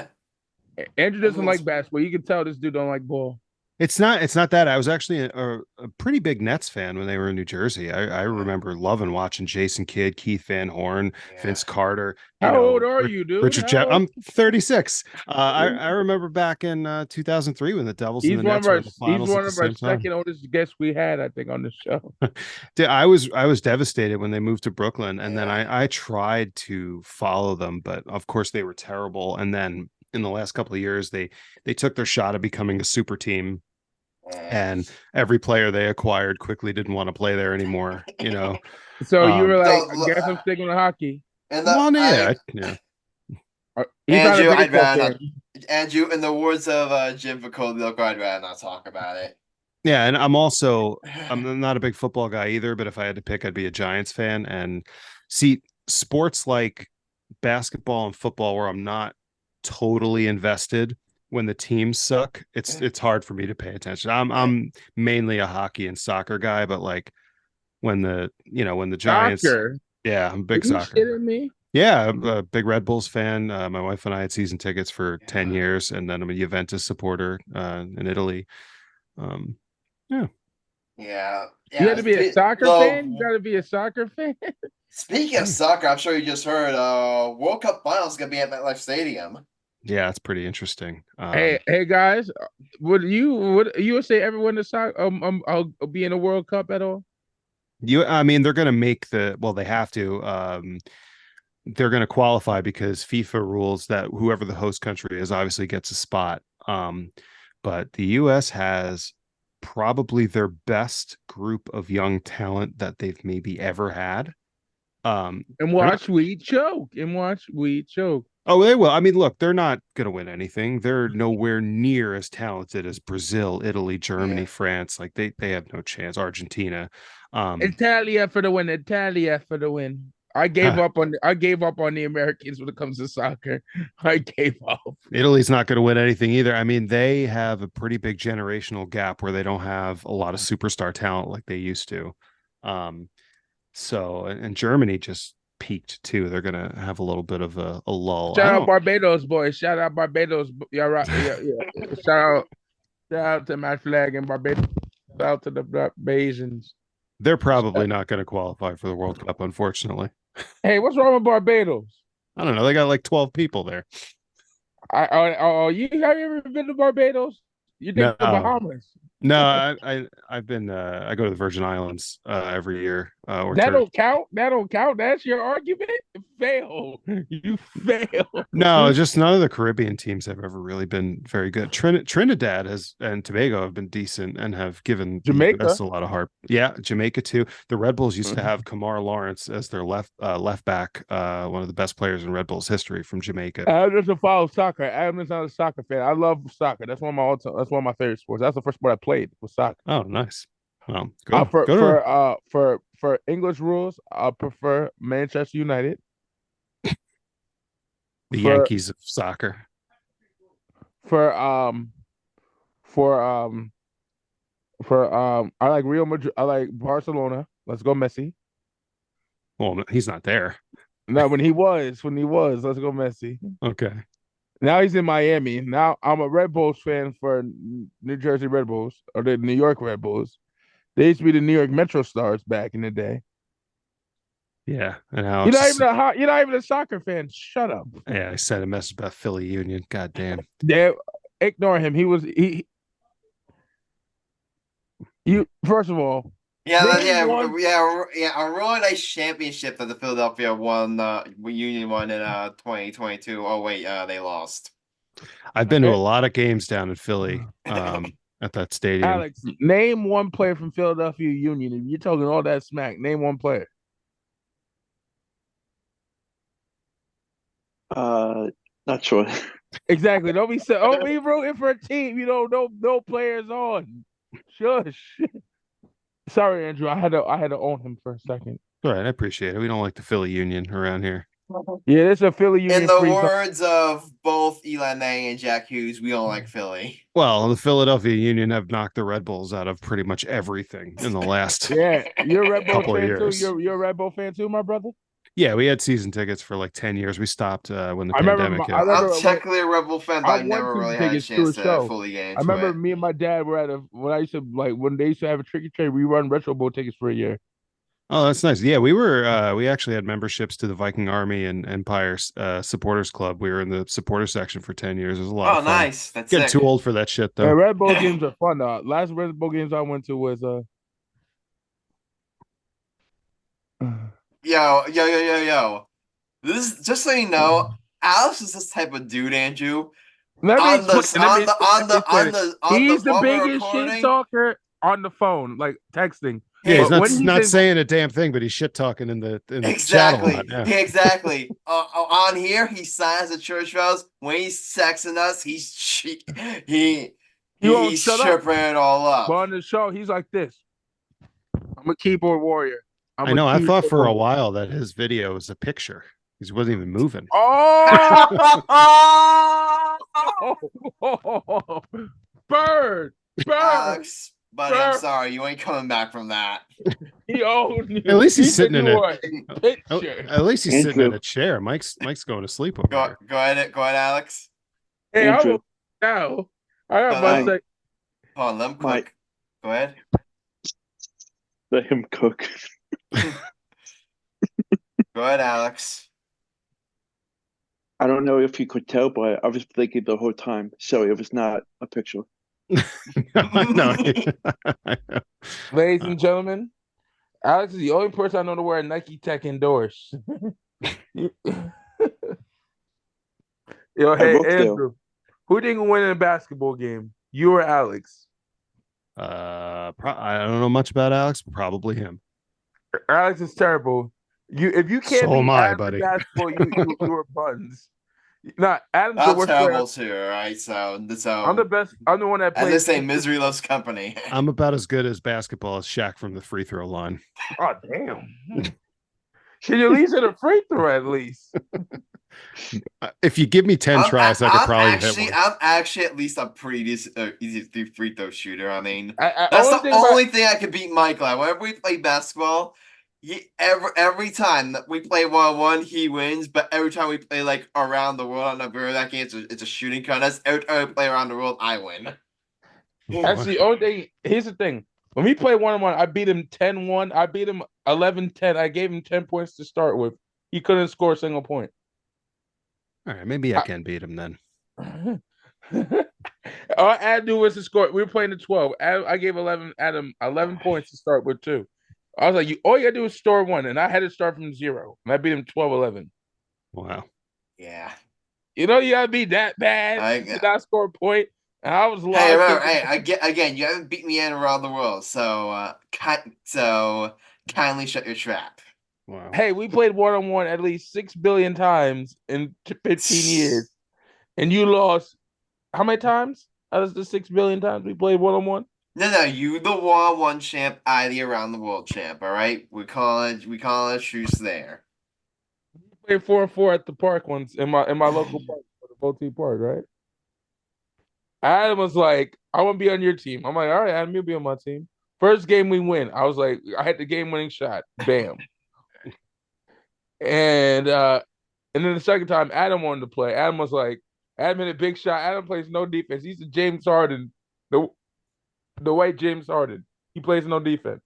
Andrew doesn't like basketball. You can tell this dude don't like ball. It's not that. I was actually a pretty big Nets fan when they were in New Jersey. I remember loving watching Jason Kidd, Keith Van Horn, Vince Carter. How old are you, dude? Richard Jeff. I'm 36. I remember back in 2003 when the Devils and the Nets were in the finals. He's one of our second oldest guests we had, I think, on the show. I was devastated when they moved to Brooklyn, and then I tried to follow them, but of course they were terrible. And then in the last couple of years, they took their shot at becoming a super team, and every player they acquired quickly didn't want to play there anymore. So you were like, I guess I'm sticking with hockey. Andrew, in the words of Jim Vakovic, I'd rather not talk about it. Yeah, and I'm not a big football guy either, but if I had to pick, I'd be a Giants fan. And see, sports like basketball and football, where I'm not totally invested when the teams suck, it's hard for me to pay attention. I'm mainly a hockey and soccer guy, but like when the Giants, soccer. Yeah, I'm a big soccer. You kidding me? Yeah, I'm a big Red Bulls fan. My wife and I had season tickets for 10 years, and then I'm a Juventus supporter in Italy. Yeah. You had to be a soccer fan? You got to be a soccer fan? Speaking of soccer, I'm sure you just heard World Cup Finals is going to be at MetLife Stadium. Yeah, it's pretty interesting. Hey guys, would you say everyone in soccer I'll be in a World Cup at all? They're going to make they have to. They're going to qualify because FIFA rules that whoever the host country is obviously gets a spot. But the U.S. has probably their best group of young talent that they've maybe ever had. And watch we choke. Oh, they will. I mean, look, they're not going to win anything. They're nowhere near as talented as Brazil, Italy, Germany, Yeah. France. Like they have no chance. Argentina. Italia for the win. Italia for the win. I gave up on the Americans when it comes to soccer. I gave up. Italy's not going to win anything either. I mean, they have a pretty big generational gap where they don't have a lot of superstar talent like they used to. So, and Germany just peaked too. They're going to have a little bit of a lull. Shout out Barbados, boys. Shout out Barbados. Yeah, right. Yeah. Shout out to my flag in Barbados. Shout out to the Bajans. They're probably not going to qualify for the World Cup, unfortunately. Hey, what's wrong with Barbados? I don't know. They got like 12 people there. You have you ever been to Barbados? You think the Bahamas? No, I've been I go to the Virgin Islands every year. That don't count. That don't count. That's your argument. Fail. You fail. No, just none of the Caribbean teams have ever really been very good. Trinidad and Tobago have been decent and have given Jamaica us a lot of heart. Yeah, Jamaica too. The Red Bulls used to have Kamar Lawrence as their left back, one of the best players in Red Bulls history from Jamaica. Adam doesn't follow soccer. Adam is not a soccer fan. I love soccer. That's one of my favorite sports. That's the first sport I played was soccer. Oh, nice. Well, for English rules, I prefer Manchester United. The Yankees of soccer. I like Real Madrid. I like Barcelona. Let's go Messi. Well, he's not there. No, when he was, let's go Messi. Okay. Now he's in Miami. Now I'm a Red Bulls fan for New Jersey Red Bulls or the New York Red Bulls. They used to be the New York Metro Stars back in the day. Yeah, and now you're not even a soccer fan. Shut up. Yeah, I said a message about Philly Union. God damn. Yeah, ignore him. You first of all. A really nice championship that the Philadelphia Union won in 2022. Oh wait, they lost. I've been to a lot of games down in Philly. At that stadium. Alex, name one player from Philadelphia Union. If you're talking all that smack, name one player. Not sure. Exactly. Don't be rooting for a team. You know, no players on. Shush. Sorry, Andrew. I had to own him for a second. All right, I appreciate it. We don't like the Philly Union around here. Yeah, it's a Philly Union. In the words of both Eli Manning and Jack Hughes, we don't like Philly. Well, the Philadelphia Union have knocked the Red Bulls out of pretty much everything in the last you're a Red Bull couple fan of years. Too. You're a Red Bull fan too, my brother. Yeah, we had season tickets for like 10 years. We stopped when the pandemic hit. I'm technically a Red Bull fan, but I've never really had a chance to fully get into it. I remember me and my dad were when they used to have a tricky trade, we run Retro Bowl tickets for a year. Oh, that's nice. Yeah, we actually had memberships to the Viking Army and Empire Supporters Club. We were in the supporter section for 10 years. It was a lot of fun. Nice. That's getting too old for that shit though. Yeah, Red Bull games are fun though. Last Red Bull games I went to was Yo. This is just so you know, Alex is this type of dude, Andrew. He's the biggest shit talker on the phone, like texting. Yeah, he's not saying a damn thing, but he's shit talking in the chat a lot. Yeah. Exactly. On here, he signs the church bells. When he's texting us, he's chirping it all up. But on the show, he's like this. I'm a keyboard warrior. I know. I thought for a while that his video was a picture. He wasn't even moving. Oh! Bird! Alex, buddy, I'm sorry. You ain't coming back from that. He owned you. At least he's sitting in At least he's sitting in a chair. Mike's going to sleep over there. Go ahead, Alex. Hey, I got one second. Hold on, let him cook. Go ahead. Let him cook. Go ahead, Alex. I don't know if you could tell, but I was thinking the whole time, so it was not a picture. No. Ladies and gentlemen, Alex is the only person I know to wear a Nike Tech indoors. Yo, hey, Andrew, who do you think will win in a basketball game? You or Alex? I don't know much about Alex, but probably him. Alex is terrible. If you can't so am I, buddy. Basketball, you were buns. Nah, Adam's the I'm worst player. terrible too, all right? So I'm the best. I'm the one that as they plays. say, misery loves company. I'm about as good as basketball as Shaq from the free throw line. Oh damn! Should you at least hit a free throw at least? If you give me 10 tries, I could probably hit one. I'm actually at least a pretty easy free throw shooter. I mean, I that's only the think only thing I could beat Michael at. Whenever we play basketball, every time that we play 1-on-1, he wins. But every time we play like around the world, I don't know if you remember that game. It's a shooting contest. Every time we play around the world, I win. that's the only thing. Here's the thing: when we play 1-on-1, I beat him 10-1. I beat him 11-10. I gave him 10 points to start with. He couldn't score a single point. All right, maybe I can beat him then. All I had to do was to score. We were playing the 12. I gave Adam 11 points to start with too. I was like, all you gotta do is score one, and I had to start from 0. And I beat him 12-11. Wow. Yeah. You gotta be that bad to not score a point. And I was lost. Hey, remember, again, you haven't beat me in around the world, so kindly shut your trap. Wow. Hey, we played 1-on-1 at least 6 billion times in 15 years, and you lost how many times? Out of the 6 billion times we played 1-on-1? No, you the 1-on-1 champ, I the around the world champ. All right, we call it a truce there. We played 4-4 at the park once in my local park, the Boutique Park, right? Adam was like, "I want to be on your team." I'm like, "All right, Adam, you'll be on my team." First game we win, I was like, I had the game-winning shot, bam. And then the second time, Adam wanted to play. Adam was like, Adam hit a big shot. Adam plays no defense. He's a James Harden, the white James Harden. He plays no defense.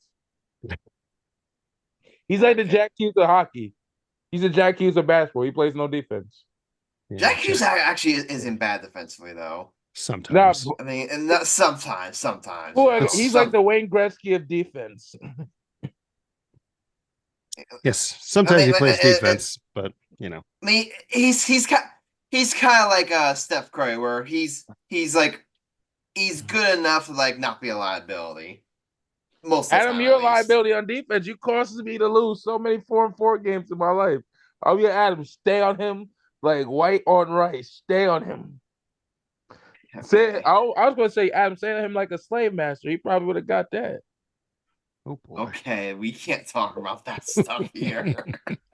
He's like the Jack Hughes of hockey. He's a Jack Hughes of basketball. He plays no defense. Yeah, Jack Hughes actually isn't bad defensively, though. Sometimes. I mean, and not sometimes. Well, he's like the Wayne Gretzky of defense. Yes, sometimes he plays defense, but I mean, he's kind of like Steph Curry, where he's good enough to like not be a liability. Most of the Adam, time, you're a at least. liability on defense. You caused me to lose so many 4-4 games in my life. Oh yeah, Adam, stay on him like white on rice. Stay on him. Okay. I was going to say, Adam, say on him like a slave master. He probably would have got that. oh boy. Okay, we can't talk about that stuff here.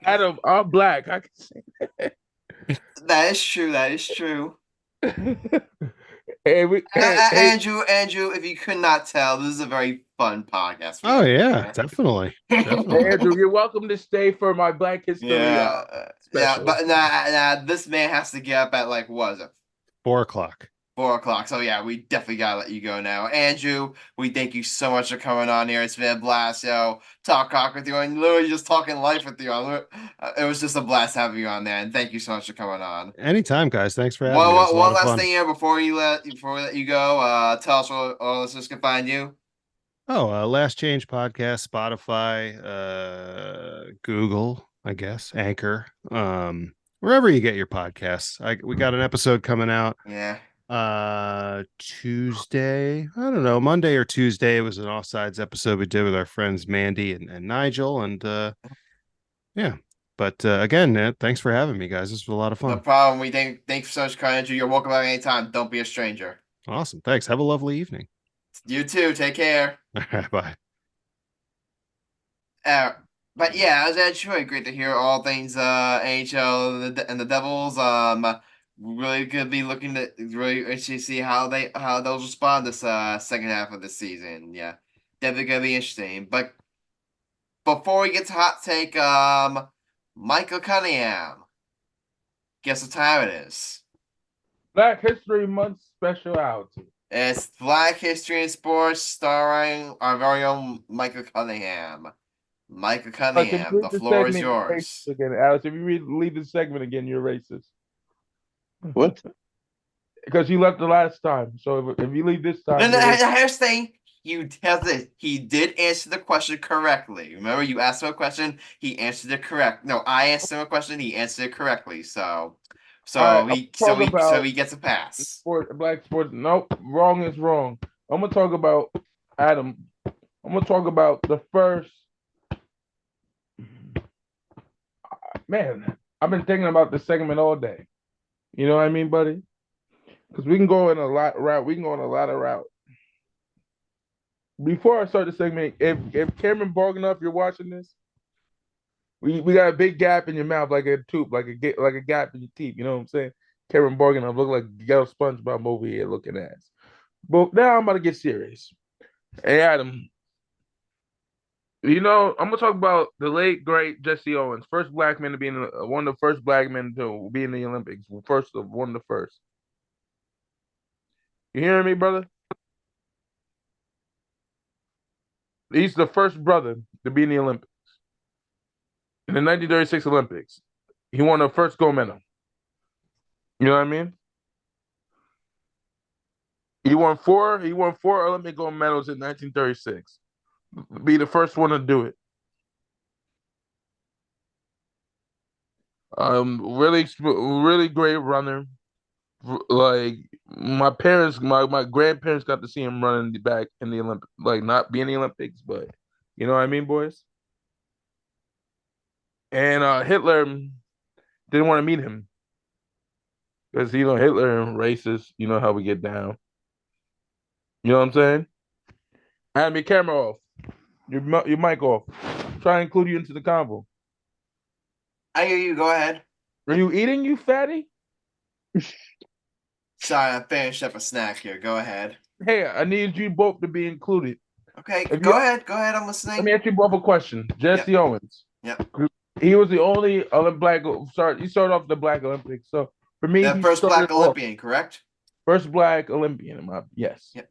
Adam, I'm black. I can say that. That is true. Hey, Andrew, if you could not tell, this is a very fun podcast. Oh yeah, definitely. Andrew, you're welcome to stay for my Black History. Yeah, but this man has to get up at like what is it? 4 o'clock. 4 o'clock. So yeah, we definitely gotta let you go now. Andrew, we thank you so much for coming on here. It's been a blast, talk cock with you and literally just talking life with you. It was just a blast having you on there, and thank you so much for coming on. Anytime, guys. Thanks for having me. One last thing here before we let you go. Tell us where our listeners can find you. Oh, Last Change Podcast, Spotify, Google, I guess, Anchor, wherever you get your podcasts. We got an episode coming out. Yeah. Tuesday, I don't know, Monday or Tuesday. It was an Offsides episode we did with our friends Mandy and Nigel, and yeah. But again, thanks for having me, guys. This was a lot of fun. No problem. We thanks so much, Andrew. You're welcome at any time. Don't be a stranger. Awesome. Thanks. Have a lovely evening. You too. Take care. Bye. But yeah, it was actually great to hear all things NHL and the Devils. Really gonna be looking to really actually see how they'll respond this second half of the season. Yeah, definitely gonna be interesting. But before we get to hot take, Michael Cunningham, guess what time it is? Black History Month speciality. It's Black History in Sports, starring our very own Michael Cunningham. Michael Cunningham, the floor is yours. Again, Alex, if you leave the segment again, you're racist. What? Because you left the last time. So if you leave this time, No, here's the thing. He did answer the question correctly. Remember, you asked him a question, he answered it correct. No, I asked him a question, he answered it correctly. So he gets a pass. Black sports. Nope, wrong is wrong. I'm gonna talk about Adam. I'm gonna talk about the first. Man, I've been thinking about this segment all day. You know what I mean, buddy? Because we can go in a lot route. We can go on a lot of route. Before I start the segment, if Cameron Borganoff, you're watching this, we got a big gap in your mouth, like a tube, like a gap in your teeth. You know what I'm saying? Cameron Borganoff look like ghetto SpongeBob over here looking ass. But now I'm about to get serious. Hey Adam, you know I'm gonna talk about the late great Jesse Owens, first black man to be in one of the first black men to be in the Olympics, first of one of the first. You hearing me, brother? He's the first brother to be in the Olympics. In the 1936 Olympics, he won the first gold medal. You know what I mean? He won four. He won four Olympic gold medals in 1936. Be the first one to do it. Really great runner. Like my grandparents got to see him running back in the Olympics, like not be in the Olympics, but you know what I mean, boys. And Hitler didn't want to meet him because Hitler racist. You know how we get down. You know what I'm saying? Hand your camera off. Your mic off. Try to include you into the convo. I hear you. Go ahead. Are you eating, you fatty? Sorry, I finished up a snack here. Go ahead. Hey, I need you both to be included. Okay, go ahead. Go ahead. I'm listening. Let me ask you both a question. Jesse Owens. Yep. He was the only black. He started off the Black Olympics. So for me, The first black Olympian, correct? First black Olympian. Yes. Yep.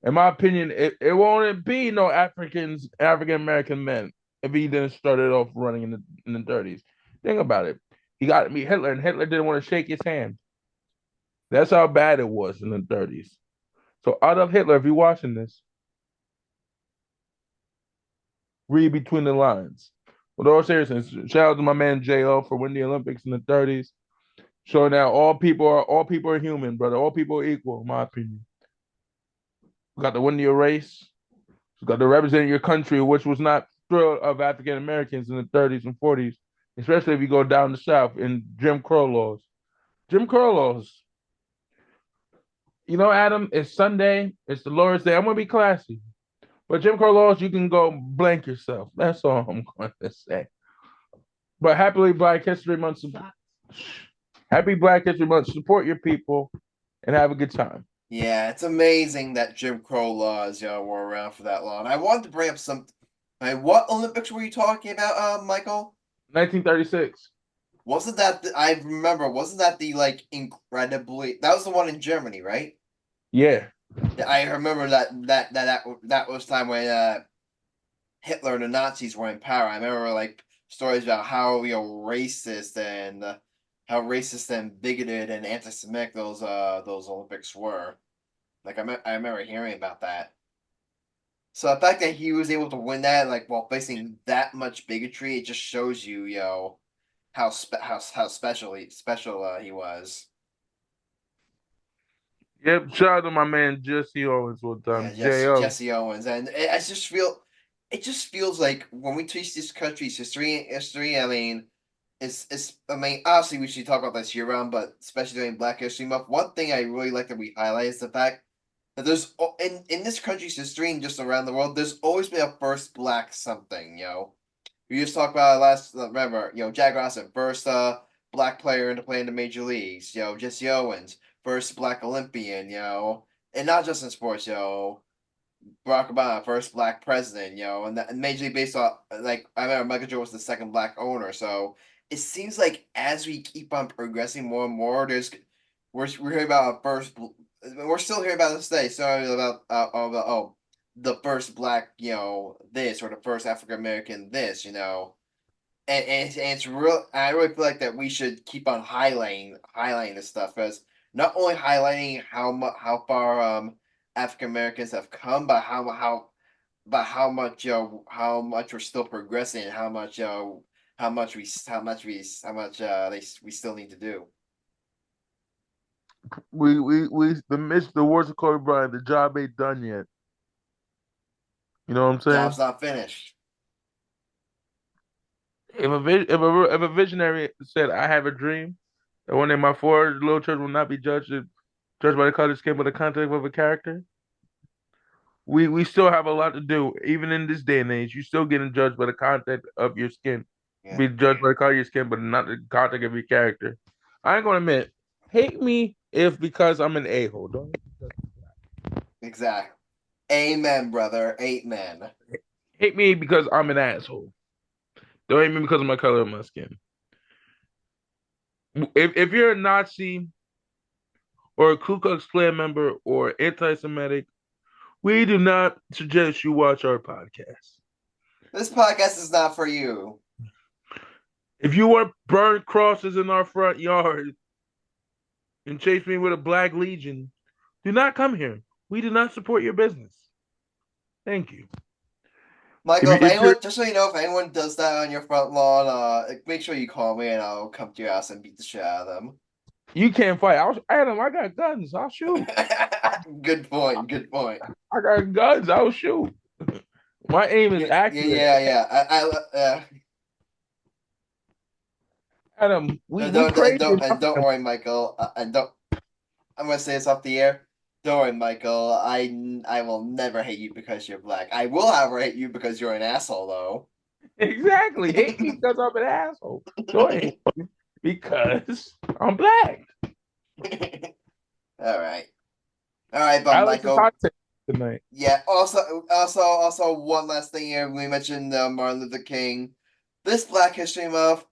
In my opinion, it won't be no African American men if he didn't start it off running in the 30s. Think about it. He got to meet Hitler, and Hitler didn't want to shake his hand. That's how bad it was in the 30s. So Adolf Hitler, if you're watching this, read between the lines. With all seriousness, shout out to my man J.O. for winning the Olympics in the 30s. Showing that all people are human, brother. All people are equal, in my opinion. You got to win your race. You got to represent your country, which was not thrilled of African Americans in the 30s and 40s, especially if you go down the South in Jim Crow laws. Jim Crow laws. You know, Adam, it's Sunday. It's the Lord's Day. I'm going to be classy. But Jim Crow laws, you can go blank yourself. That's all I'm going to say. But happily Black History Month. Happy Black History Month. Support your people and have a good time. Yeah, it's amazing that Jim Crow laws, were around for that long. I wanted to bring up some. What Olympics were you talking about, Michael? 1936. Wasn't that I remember? Wasn't that the incredibly? That was the one in Germany, right? Yeah. I remember that was time when Hitler and the Nazis were in power. I remember stories about how racist and bigoted and anti-Semitic those Olympics were. I remember hearing about that. So the fact that he was able to win that, while facing that much bigotry, it just shows you, how special he was. Yep, shout out to my man Jesse Owens one time. Yeah, Jesse Owens, and it just feels like when we teach this country's history. I mean, obviously we should talk about this year round, but especially during Black History Month. One thing I really like that we highlight is the fact that there's in this country's history and just around the world, there's always been a first black something. We just talked about it last. Remember, Jack Robinson, first black player to play in the major leagues. Jesse Owens, first black Olympian. And not just in sports. Barack Obama, first black president. And Major League Baseball. I remember Michael Jordan was the second black owner. So it seems like as we keep on progressing more and more, we're hearing about we're still hearing about this today. Sorry about the first black, this, or the first African American this, and it's real. I really feel like that we should keep on highlighting this stuff, because not only highlighting how far African Americans have come, but how much we're still progressing, and how much we still need to do. The words of Kobe Bryant, the job ain't done yet. You know what I'm saying? Job's not finished. If a visionary said, "I have a dream," And one day my 4 little children will not be judged by the color of skin, but the content of a character. We still have a lot to do, even in this day and age. You still getting judged by the content of your skin. Yeah. Be judged by the color of your skin, but not the content of your character. I ain't gonna admit, hate me if because I'm an a-hole. Don't Exactly. Amen, brother. Amen. hate me because I'm an asshole. Don't hate me because of my color of my skin. If you're a Nazi or a Ku Klux Klan member or anti-Semitic, we do not suggest you watch our podcast. This podcast is not for you. If you want to burn crosses in our front yard and chase me with a black legion, do not come here. We do not support your business. Thank you. Michael, If you're- just so you know, if anyone does that on your front lawn, make sure you call me and I'll come to your house and beat the shit out of them. You can't fight. Adam, I got guns. I'll shoot. Good point. Good point. I got guns. I'll shoot. My aim is accurate. Yeah. Adam, we Don't crazy. don't worry, Michael. I'm gonna say this off the air. Don't worry, Michael. I will never hate you because you're black. I will, however, hate you because you're an asshole, though. Exactly. Hate me because I'm an asshole. Don't hate me because I'm black. All right, but Alex Michael. is hot take tonight. Yeah. Also, one last thing here. We mentioned Martin Luther King. This Black History Month.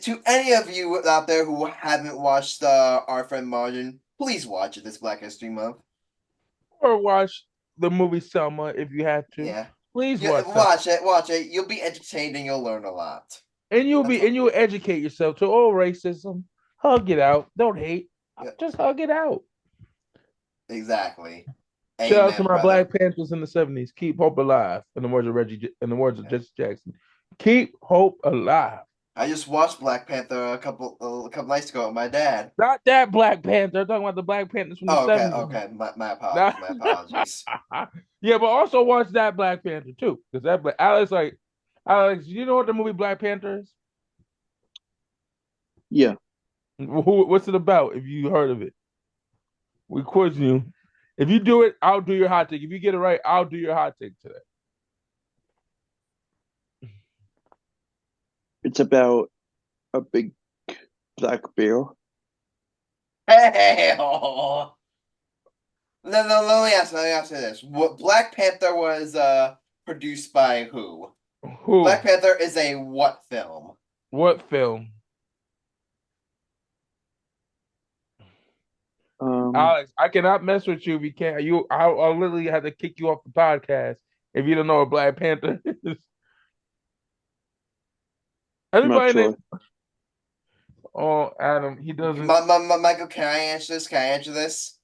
To any of you out there who haven't watched Our Friend Martin, please watch it this Black History Month. Or watch the movie Selma if you have to. Yeah. Please watch it. You'll be entertained and you'll learn a lot. And you'll educate yourself to racism. Hug it out. Don't hate. Yeah. Just hug it out. Exactly. Shout out to my brother. Black Panthers in the 70s. Keep hope alive. In the words of Jesse Jackson. Keep hope alive. I just watched Black Panther a couple nights ago with my dad. Not that Black Panther. I'm talking about the Black Panthers from the 70s. Okay. My apologies. Yeah, but also watch that Black Panther too. Because that Alex, you know what the movie Black Panther is? Yeah. What's it about? If you heard of it, we quiz you. If you do it, I'll do your hot take. If you get it right, I'll do your hot take today. It's about a big black bear. Hey, no, let me ask you this. What Black Panther was produced by who? Who? Black Panther is a what film? What film? Alex, I cannot mess with you if you can't. I'll literally have to kick you off the podcast if you don't know what Black Panther is. Everybody Sure. Oh, Adam, he doesn't. Michael, can I answer this?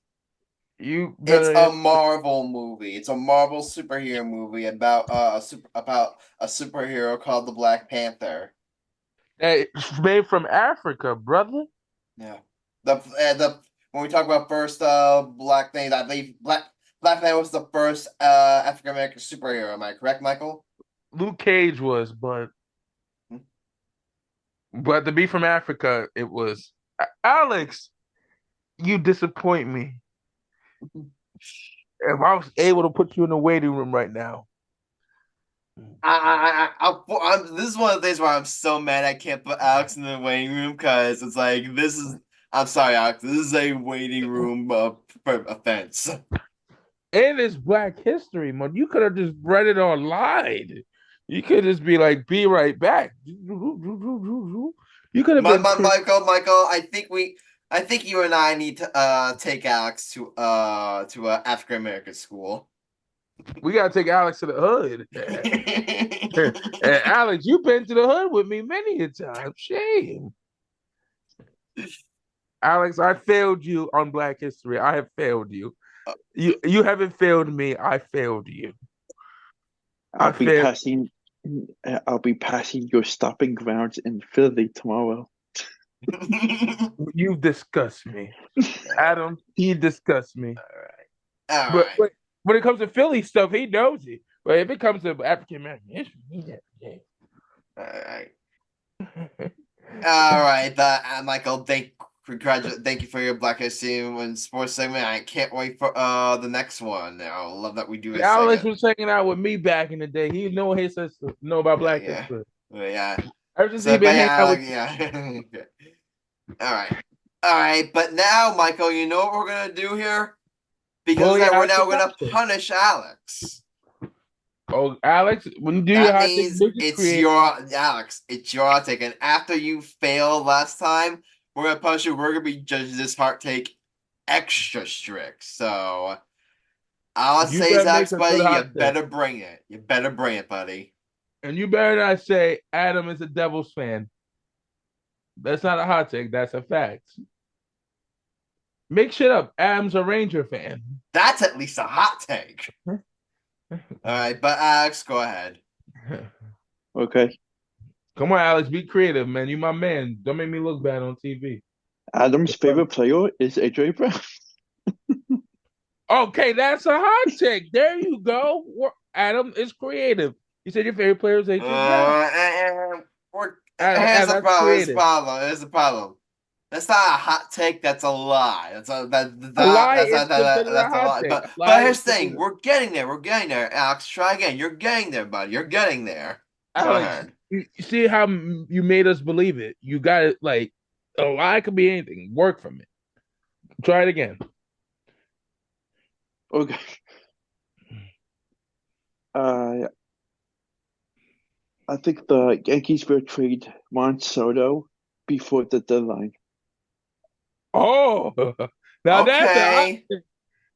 It's a Marvel movie. It's a Marvel superhero movie about a superhero called the Black Panther. It's made from Africa, brother. Yeah. The when we talk about first black things, I believe Black Panther was the first African American superhero. Am I correct, Michael? Luke Cage was, but to be from Africa, it was. Alex, you disappoint me. If I was able to put you in the waiting room right now. This is one of the things where I'm so mad I can't put Alex in the waiting room because it's like this is. I'm sorry, Alex. This is a waiting room offense. And it's Black History Month. You could have just read it online. You could just be like, "Be right back." You could have been Michael. I think you and I need to take Alex to African American school. We gotta take Alex to the hood. And Alex, you've been to the hood with me many a time. Shame. Alex, I failed you on Black History. I have failed you. You haven't failed me. I failed you. I'll be passing your stopping grounds in Philly tomorrow. You disgust me. Adam, he disgusts me. All right. But when it comes to Philly stuff, he knows it. But if it comes to African American history, All right. All right, Michael, thank you for your Black History and Sports segment. I can't wait for the next one. I love that we do this Alex segment. was hanging out with me back in the day. He know his sister, know about Yeah, Black yeah, history. yeah. Ever since So, he but been hanging yeah, out like, with yeah. All right. But now, Michael, you know what we're gonna do here? Because of Bully that, we're Alex now the gonna Master. punish Alex. Oh, Alex, when you do your That hot take, means make it it's creative. your Alex. It's your hot take, and after you failed last time, we're gonna punish you. We're gonna be judging this hot take extra strict. So I'll You say, better make Alex, a good buddy, you hot take. better bring it. You better bring it, buddy. And you better not say Adam is a Devils fan. That's not a hot take. That's a fact. Make shit up. Adam's a Ranger fan. That's at least a hot take. All right, but Alex, go ahead. Okay. Come on, Alex. Be creative, man. You my man. Don't make me look bad on TV. Adam's favorite player is AJ Brown. Okay, that's a hot take. There you go. Adam is creative. You said your favorite player is A.J. Brown. Here's Adam, the that's problem. Here's the creative. problem. Here's the problem. That's not a hot take. That's a lie. A lie is considered a That's a hot lie. take. A But lie is here's the thing. considered. We're getting there. We're getting there. Alex, try again. You're getting there, buddy. You're getting there. Go Alex, ahead. you see how you made us believe it. You got it. Like a lie could be anything. Work from it. Try it again. Okay. I think the Yankees will trade Juan Soto before the deadline. Oh, now that's a hot Okay. take.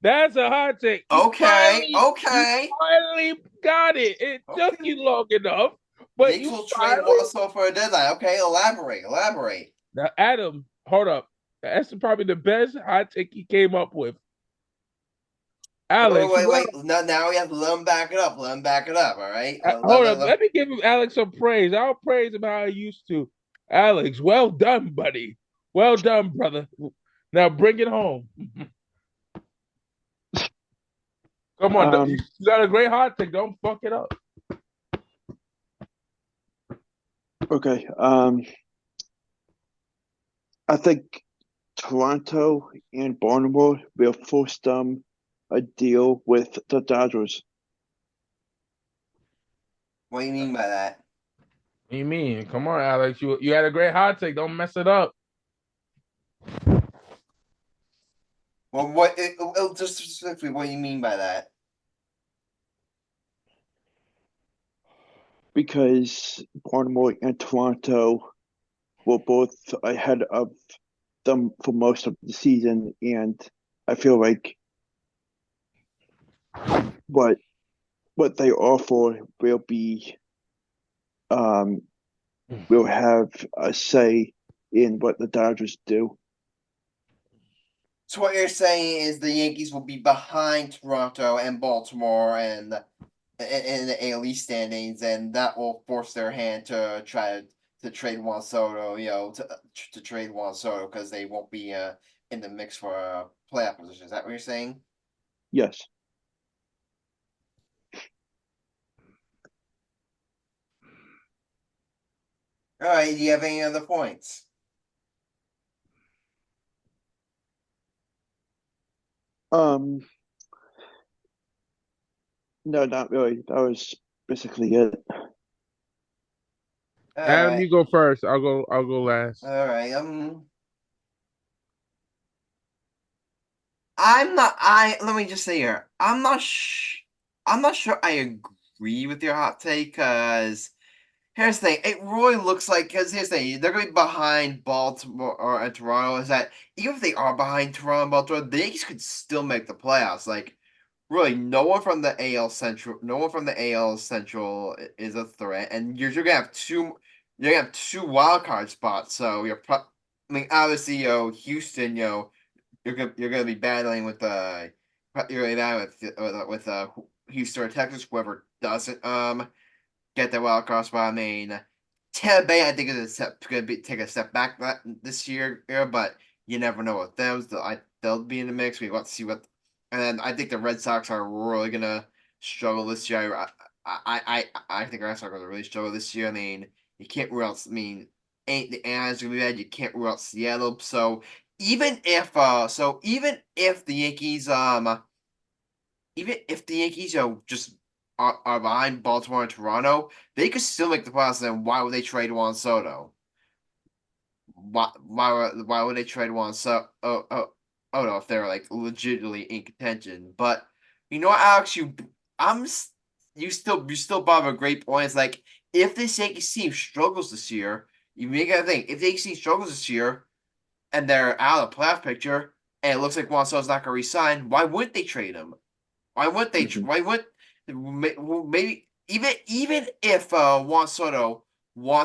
That's a hot take. Okay. You Okay. finally got it. It took Okay. you long enough, but Knicks you will trade finally. Wassel for a deadline. Okay, elaborate. Elaborate. Now, Adam, hold up. That's probably the best hot take he came up with. Alex, Wait. Now we have to let him back it up. Let him back it up. All right. hold up. Let me give Alex some praise. I'll praise him how I used to. Alex, well done, buddy. Well done, brother. Now bring it home. Come on, you got a great hot take. Don't fuck it up. Okay. I think Toronto and Baltimore will force them a deal with the Dodgers. What do you mean by that? What do you mean? Come on, Alex. You had a great hot take. Don't mess it up. Well, just specifically, what do you mean by that? Because Baltimore and Toronto were both ahead of them for most of the season, and I feel like what they offer will be will have a say in what the Dodgers do. So what you're saying is the Yankees will be behind Toronto and Baltimore and in the AL East standings, and that will force their hand to try to trade Juan Soto. To trade Juan Soto because they won't be in the mix for a playoff position. Is that what you're saying? Yes. All right. Do you have any other points? No, not really. That was basically it. Adam, Right. you go first. I'll go last. All right. I'm not. Let me just say here. I'm not sure I agree with your hot take because here's the thing. It really looks like because here's the thing. They're going to be behind Baltimore or Toronto. Is that even if they are behind Toronto and Baltimore, the Yankees could still make the playoffs. Like really, no one from the AL Central, no one from the AL Central is a threat, and you're gonna have two. You're gonna have two wild card spots. So I mean, obviously, Houston, you're gonna be battling with you're gonna be battling with Houston or Texas, whoever doesn't get the wild card spot. I mean, Tampa Bay, I think is gonna take a step back this year, but you never know with them. They'll be in the mix. We want to see what, and then I think the Red Sox are really gonna struggle this year. I think the Red Sox are gonna really struggle this year. I mean, you can't rule out. I mean, ain't the Anaheim's gonna be bad. You can't rule out Seattle. So even if the Yankees just are behind Baltimore and Toronto, they could still make the playoffs. Then why would they trade Juan Soto? Why would they trade Juan Soto? Oh no, if they're like legitimately in contention. But you know what, Alex, I'm you still brought up a great point. It's like if this Yankees team struggles this year, you make a think. If the Yankees team struggles this year and they're out of the playoff picture, and it looks like Juan Soto's not going to resign, why wouldn't they trade him? Why would they? Mhm. Why would maybe even if Juan Soto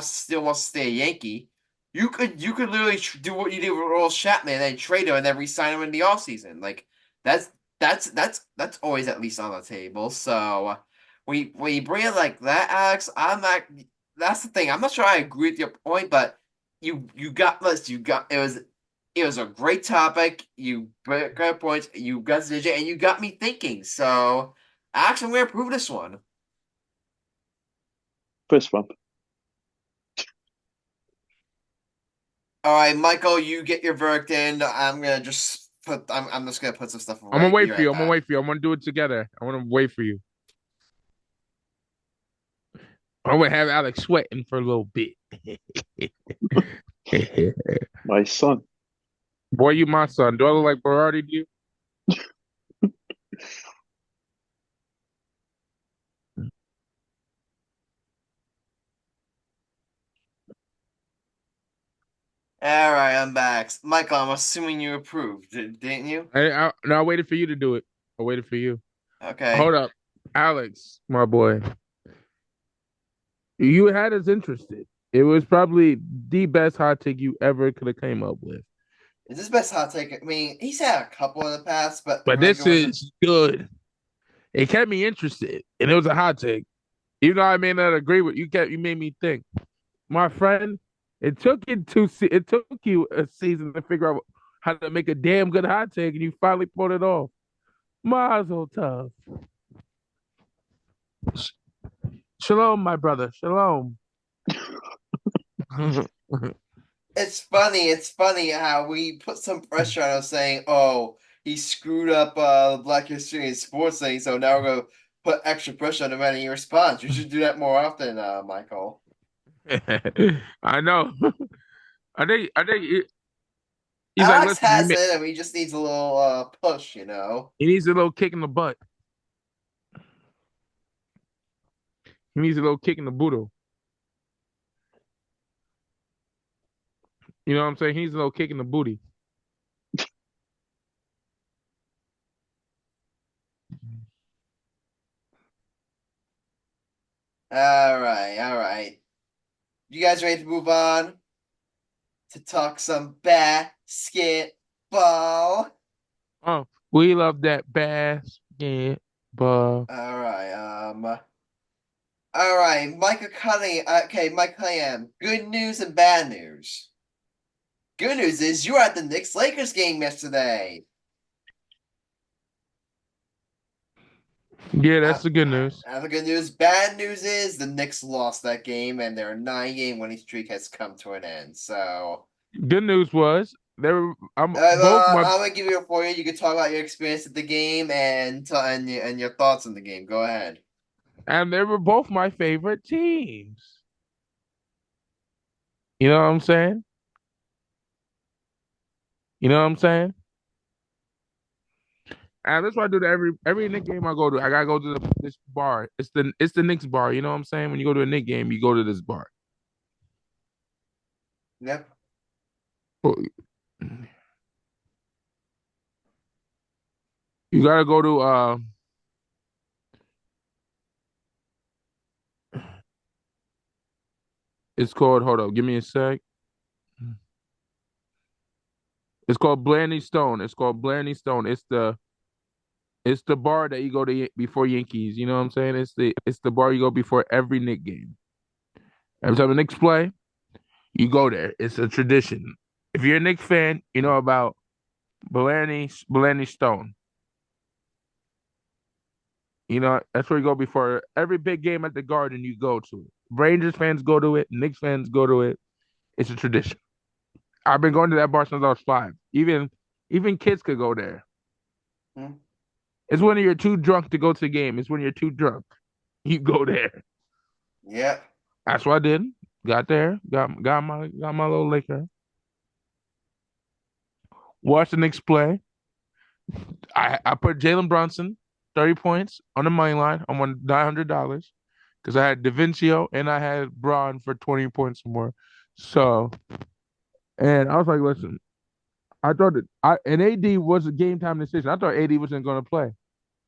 still wants to stay a Yankee, you could literally do what you did with Earl Chapman and then trade him and then re-sign him in the offseason. Like that's that's always at least on the table. So when you bring it like that, Alex, I'm not. That's the thing. I'm not sure I agree with your point, but you got it was a great topic. You got points. You got the digit, and you got me thinking. So, actually, I'm going to prove this one. Fist bump. All right, Michael, you get your verdict in. I'm gonna just put. I'm just gonna put some stuff I'm gonna away. wait Be for you. right I'm gonna back. wait for you. I'm gonna do it together. I want to wait for you. I'm gonna have Alex sweating for a little bit. My son. Boy, you my son. Do I look like Berardi to you? All right, I'm back. Michael, I'm assuming you approved, didn't you? No, I waited for you to do it. I waited for you. Okay. Hold up, Alex, my boy. You had us interested. It was probably the best hot take you ever could have came up with. Is this best hot take? I mean, he's had a couple in the past, but But like it this wasn't. is good. It kept me interested, and it was a hot take. Even though I may not agree with you, you made me think. My friend, it took you a season to figure out how to make a damn good hot take, and you finally pulled it off. Mazel tov. Shalom, my brother. Shalom. It's funny. It's funny how we put some pressure on him saying, "Oh, he screwed up the Black History and Sports thing," so now we're gonna put extra pressure on him and he responds. You should do that more often, Michael. I know. He's like, Alex listen, has it, and he just needs a little push, you know. he needs a little kick in the butt. He needs a little kick in the booto. You know what I'm saying? He needs a little kick in the booty. All right, all right. You guys ready to move on to talk some basketball? Oh, we love that basketball. All right, Michael Cunningham. Okay, Mike Cunningham. Good news and bad news. Good news is you were at the Knicks Lakers game yesterday. Yeah, that's the good news. The good news. Bad news is the Knicks lost that game, and their 9-game winning streak has come to an end. So, Good news was I'm both I'm my gonna give you a for you. You can talk about your experience at the game and your thoughts on the game. Go ahead. and they were both my favorite teams. You know what I'm saying? You know what I'm saying? And that's what I do to every Knicks game I go to. I gotta go to this bar. It's the Knicks bar. You know what I'm saying? When you go to a Knicks game, you go to this bar. Yep. Oh, you gotta go to it's called, hold up, give me a sec. It's called Blarney Stone. It's called Blarney Stone. It's the bar that you go to before Yankees. You know what I'm saying? It's the bar you go before every Knicks game. Every time the Knicks play, you go there. It's a tradition. If you're a Knicks fan, you know about Blarney Stone. You know, that's where you go before every big game at the Garden. You go to it. Rangers fans go to it. Knicks fans go to it. It's a tradition. I've been going to that bar since I was 5. Even kids could go there. Hmm. It's when you're too drunk to go to the game. It's when you're too drunk. You go there. Yep. That's what I did. Got there. Got my little liquor. Watched the Knicks play. I put Jalen Brunson 30 points on the money line. I won $900 because I had DaVincio and I had Braun for 20 points more. So, and I was like, listen, I thought and AD was a game time decision. I thought AD wasn't going to play.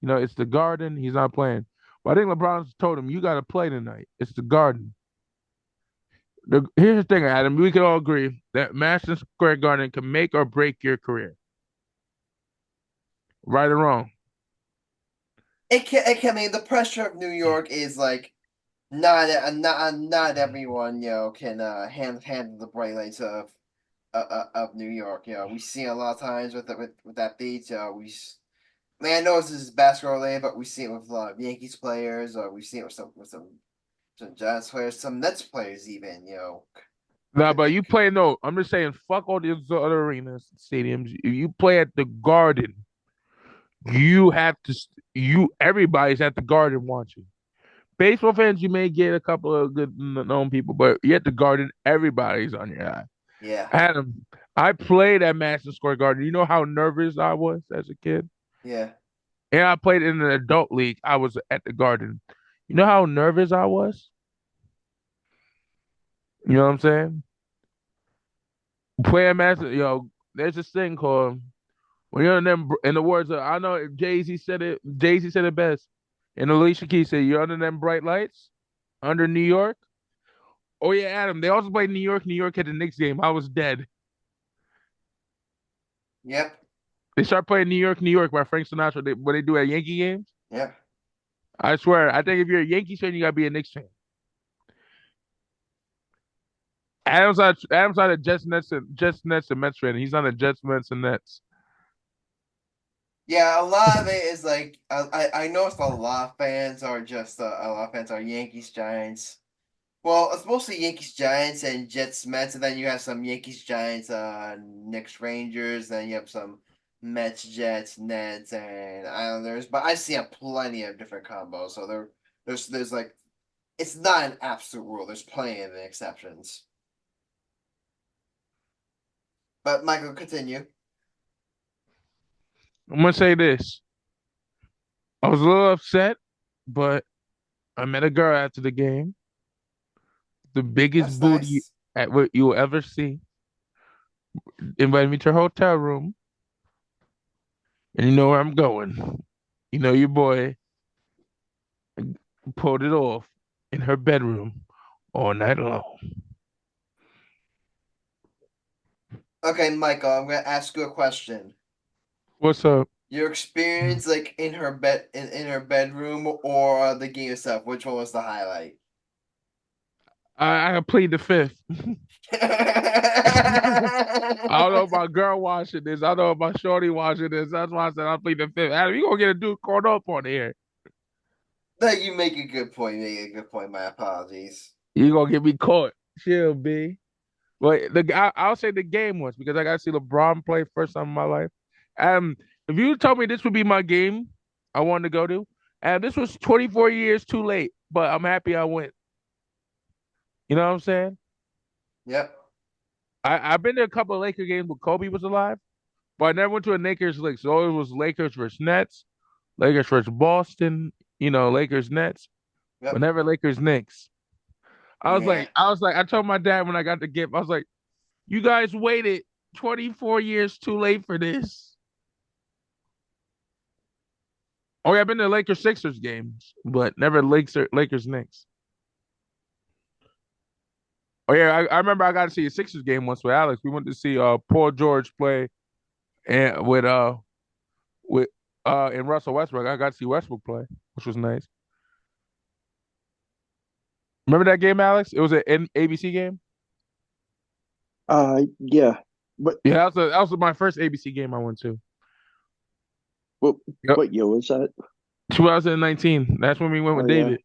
It's the Garden. He's not playing. But I think LeBron told him, you got to play tonight. It's the Garden. Here's the thing, Adam. We can all agree that Madison Square Garden can make or break your career. Right or wrong? It can. I mean, the pressure of New York is like not everyone can handle the bright lights of New York. We see a lot of times with that beat. I know this is basketball related, but we see it with a lot of Yankees players. We've seen it with some Giants players, some Nets players even. No, but you play no. I'm just saying, fuck all these other arenas, stadiums. If you play at the Garden, you have to. Everybody's at the Garden watching. Baseball fans, you may get a couple of good known people, but you're at the Garden, everybody's on your eye. Yeah. Adam, I played at Madison Square Garden. You know how nervous I was as a kid? Yeah. And I played in an adult league. I was at the Garden. You know how nervous I was? You know what I'm saying? Playing Madison, there's this thing called when you're in them. In the words of I know Jay-Z said it. Jay-Z said it best. And Alicia Keys said, "You're under them bright lights, under New York." Oh yeah, Adam. They also played New York. New York had the Knicks game. I was dead. Yep. They start playing New York, New York by Frank Sinatra. What they do at Yankee games. Yep. I swear. I think if you're a Yankees fan, you gotta be a Knicks fan. Adam's not a Jets, Nets, and Mets fan. He's not a Jets, Mets, and Nets. Yeah, a lot of it is like I noticed a lot of fans are just a lot of fans are Yankees, Giants. Well, it's mostly Yankees, Giants, and Jets, Mets, and then you have some Yankees, Giants, Knicks, Rangers. Then you have some Mets, Jets, Nets, and Islanders. But I see plenty of different combos. So there's like it's not an absolute rule. There's plenty of exceptions. But Michael, continue. I'm gonna say this. I was a little upset, but I met a girl after the game. The biggest That's booty nice. at what you will ever see. Invited me to her hotel room, and you know where I'm going. You know your boy pulled it off in her bedroom all night long. Okay, Michael, I'm gonna ask you a question. What's up? Your experience, like in her in her bedroom, or the game itself, which one was the highlight? I plead the fifth. I don't know if my girl watching this. I don't know if my shorty watching this. That's why I said I plead the fifth. Adam, you gonna get a dude caught up on here. No, you make a good point. Make a good point. My apologies. You gonna get me caught. Chill, B. But I'll say the game was because I got to see LeBron play first time in my life. If you told me this would be my game I wanted to go to, and this was 24 years too late, but I'm happy I went. You know what I'm saying? Yep. I've been to a couple of Laker games when Kobe was alive, but I never went to a Lakers league. So it was Lakers versus Nets, Lakers versus Boston, Lakers Nets, but Yep. never Lakers Knicks. Yeah. I told my dad when I got the gift, I was like, you guys waited 24 years too late for this. Oh yeah, I've been to Lakers Sixers games, but never Lakers Knicks. Oh yeah, I remember I got to see a Sixers game once with Alex. We went to see Paul George play and with and Russell Westbrook. I got to see Westbrook play, which was nice. Remember that game, Alex? It was an ABC game. Yeah, but Yeah, that was my first ABC game I went to. what Yep. year was that? 2019. That's when we went Oh with yeah, David.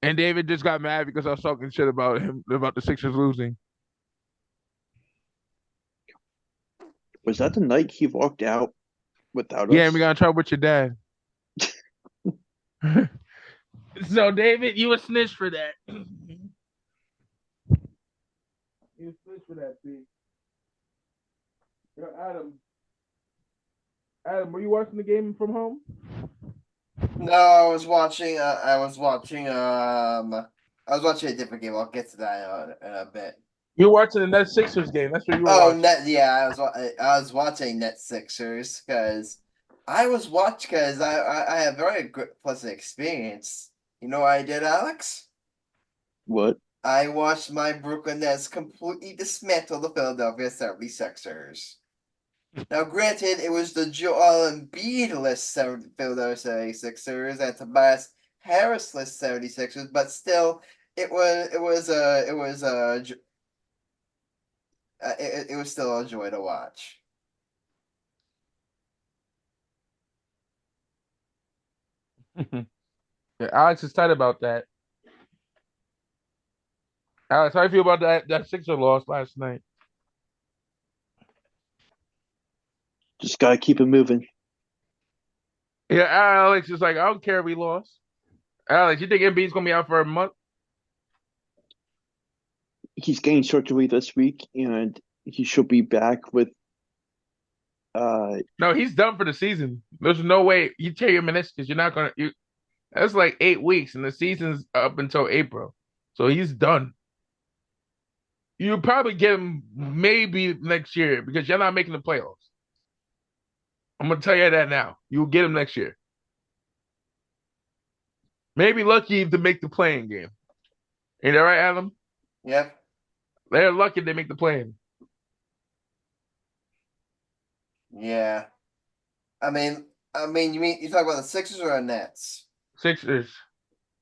And David just got mad because I was talking shit about him about the Sixers losing. Was that the night he walked out without Yeah, us? and we got in trouble with your dad. So David, you a snitch for that. You a snitch for that, B. Yo, Adam, were you watching the game from home? No, I was watching. I was watching a different game. I'll get to that in a bit. You're watching the Nets Sixers game. That's what you were watching. Net. Yeah, I was watching Net Sixers because I had a very good pleasant experience. You know what I did, Alex? What? I watched my Brooklyn Nets completely dismantle the Philadelphia 76ers. Now, granted, it was the Joel Embiid-less Philadelphia 76ers and Tobias Harris-less 76ers, but still, it was still a joy to watch. Yeah, Alex is tight about that. Alex, how do you feel about that Sixer loss last night? Just gotta keep it moving. Yeah, Alex is like, I don't care if we lost. Alex, you think Embiid's gonna be out for a month? He's getting surgery this week, and he should be back with. No, he's done for the season. There's no way you tear your meniscus. You're not gonna. That's like 8 weeks, and the season's up until April, so he's done. You'll probably get him maybe next year because you're not making the playoffs. I'm gonna tell you that now. You'll get him next year. Maybe lucky to make the playing game. Ain't that right, Adam? Yep. They're lucky they make the playing. Yeah. I mean, you talk about the Sixers or the Nets? Sixers.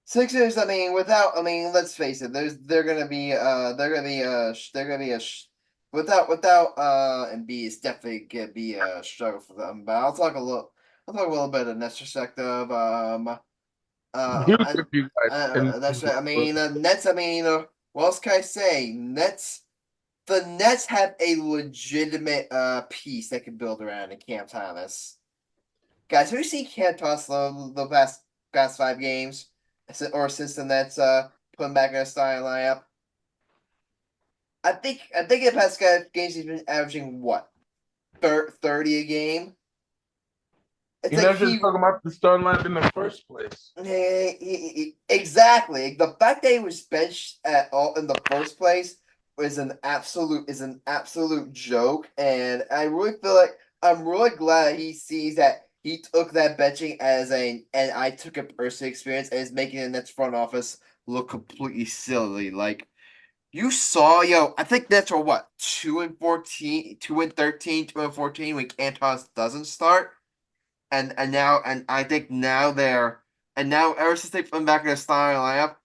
Sixers. Let's face it. Without Embiid, it's definitely gonna be a struggle for them. But I'll talk a little bit of the Nets perspective. Huge you guys. That's right. Nets. What else can I say? The Nets have a legitimate piece they can build around in Cam Thomas. Guys, have you seen Cam Thomas the past 5 games, or since the Nets put him back in a starting lineup? I think in the past 5 games he's been averaging what, 30 a game. It's you never talking about the starting lineup in the first place. Exactly. The fact that he was benched at all in the first place is an absolute joke, and I really feel like I'm really glad he sees that he took that benching and I took it personally experience as making the Nets front office look completely silly. Like, you saw, I think Nets are what, 2-14, 2-13, 2-14 when Cantos doesn't start. And I think now ever since they put him back in the starting lineup,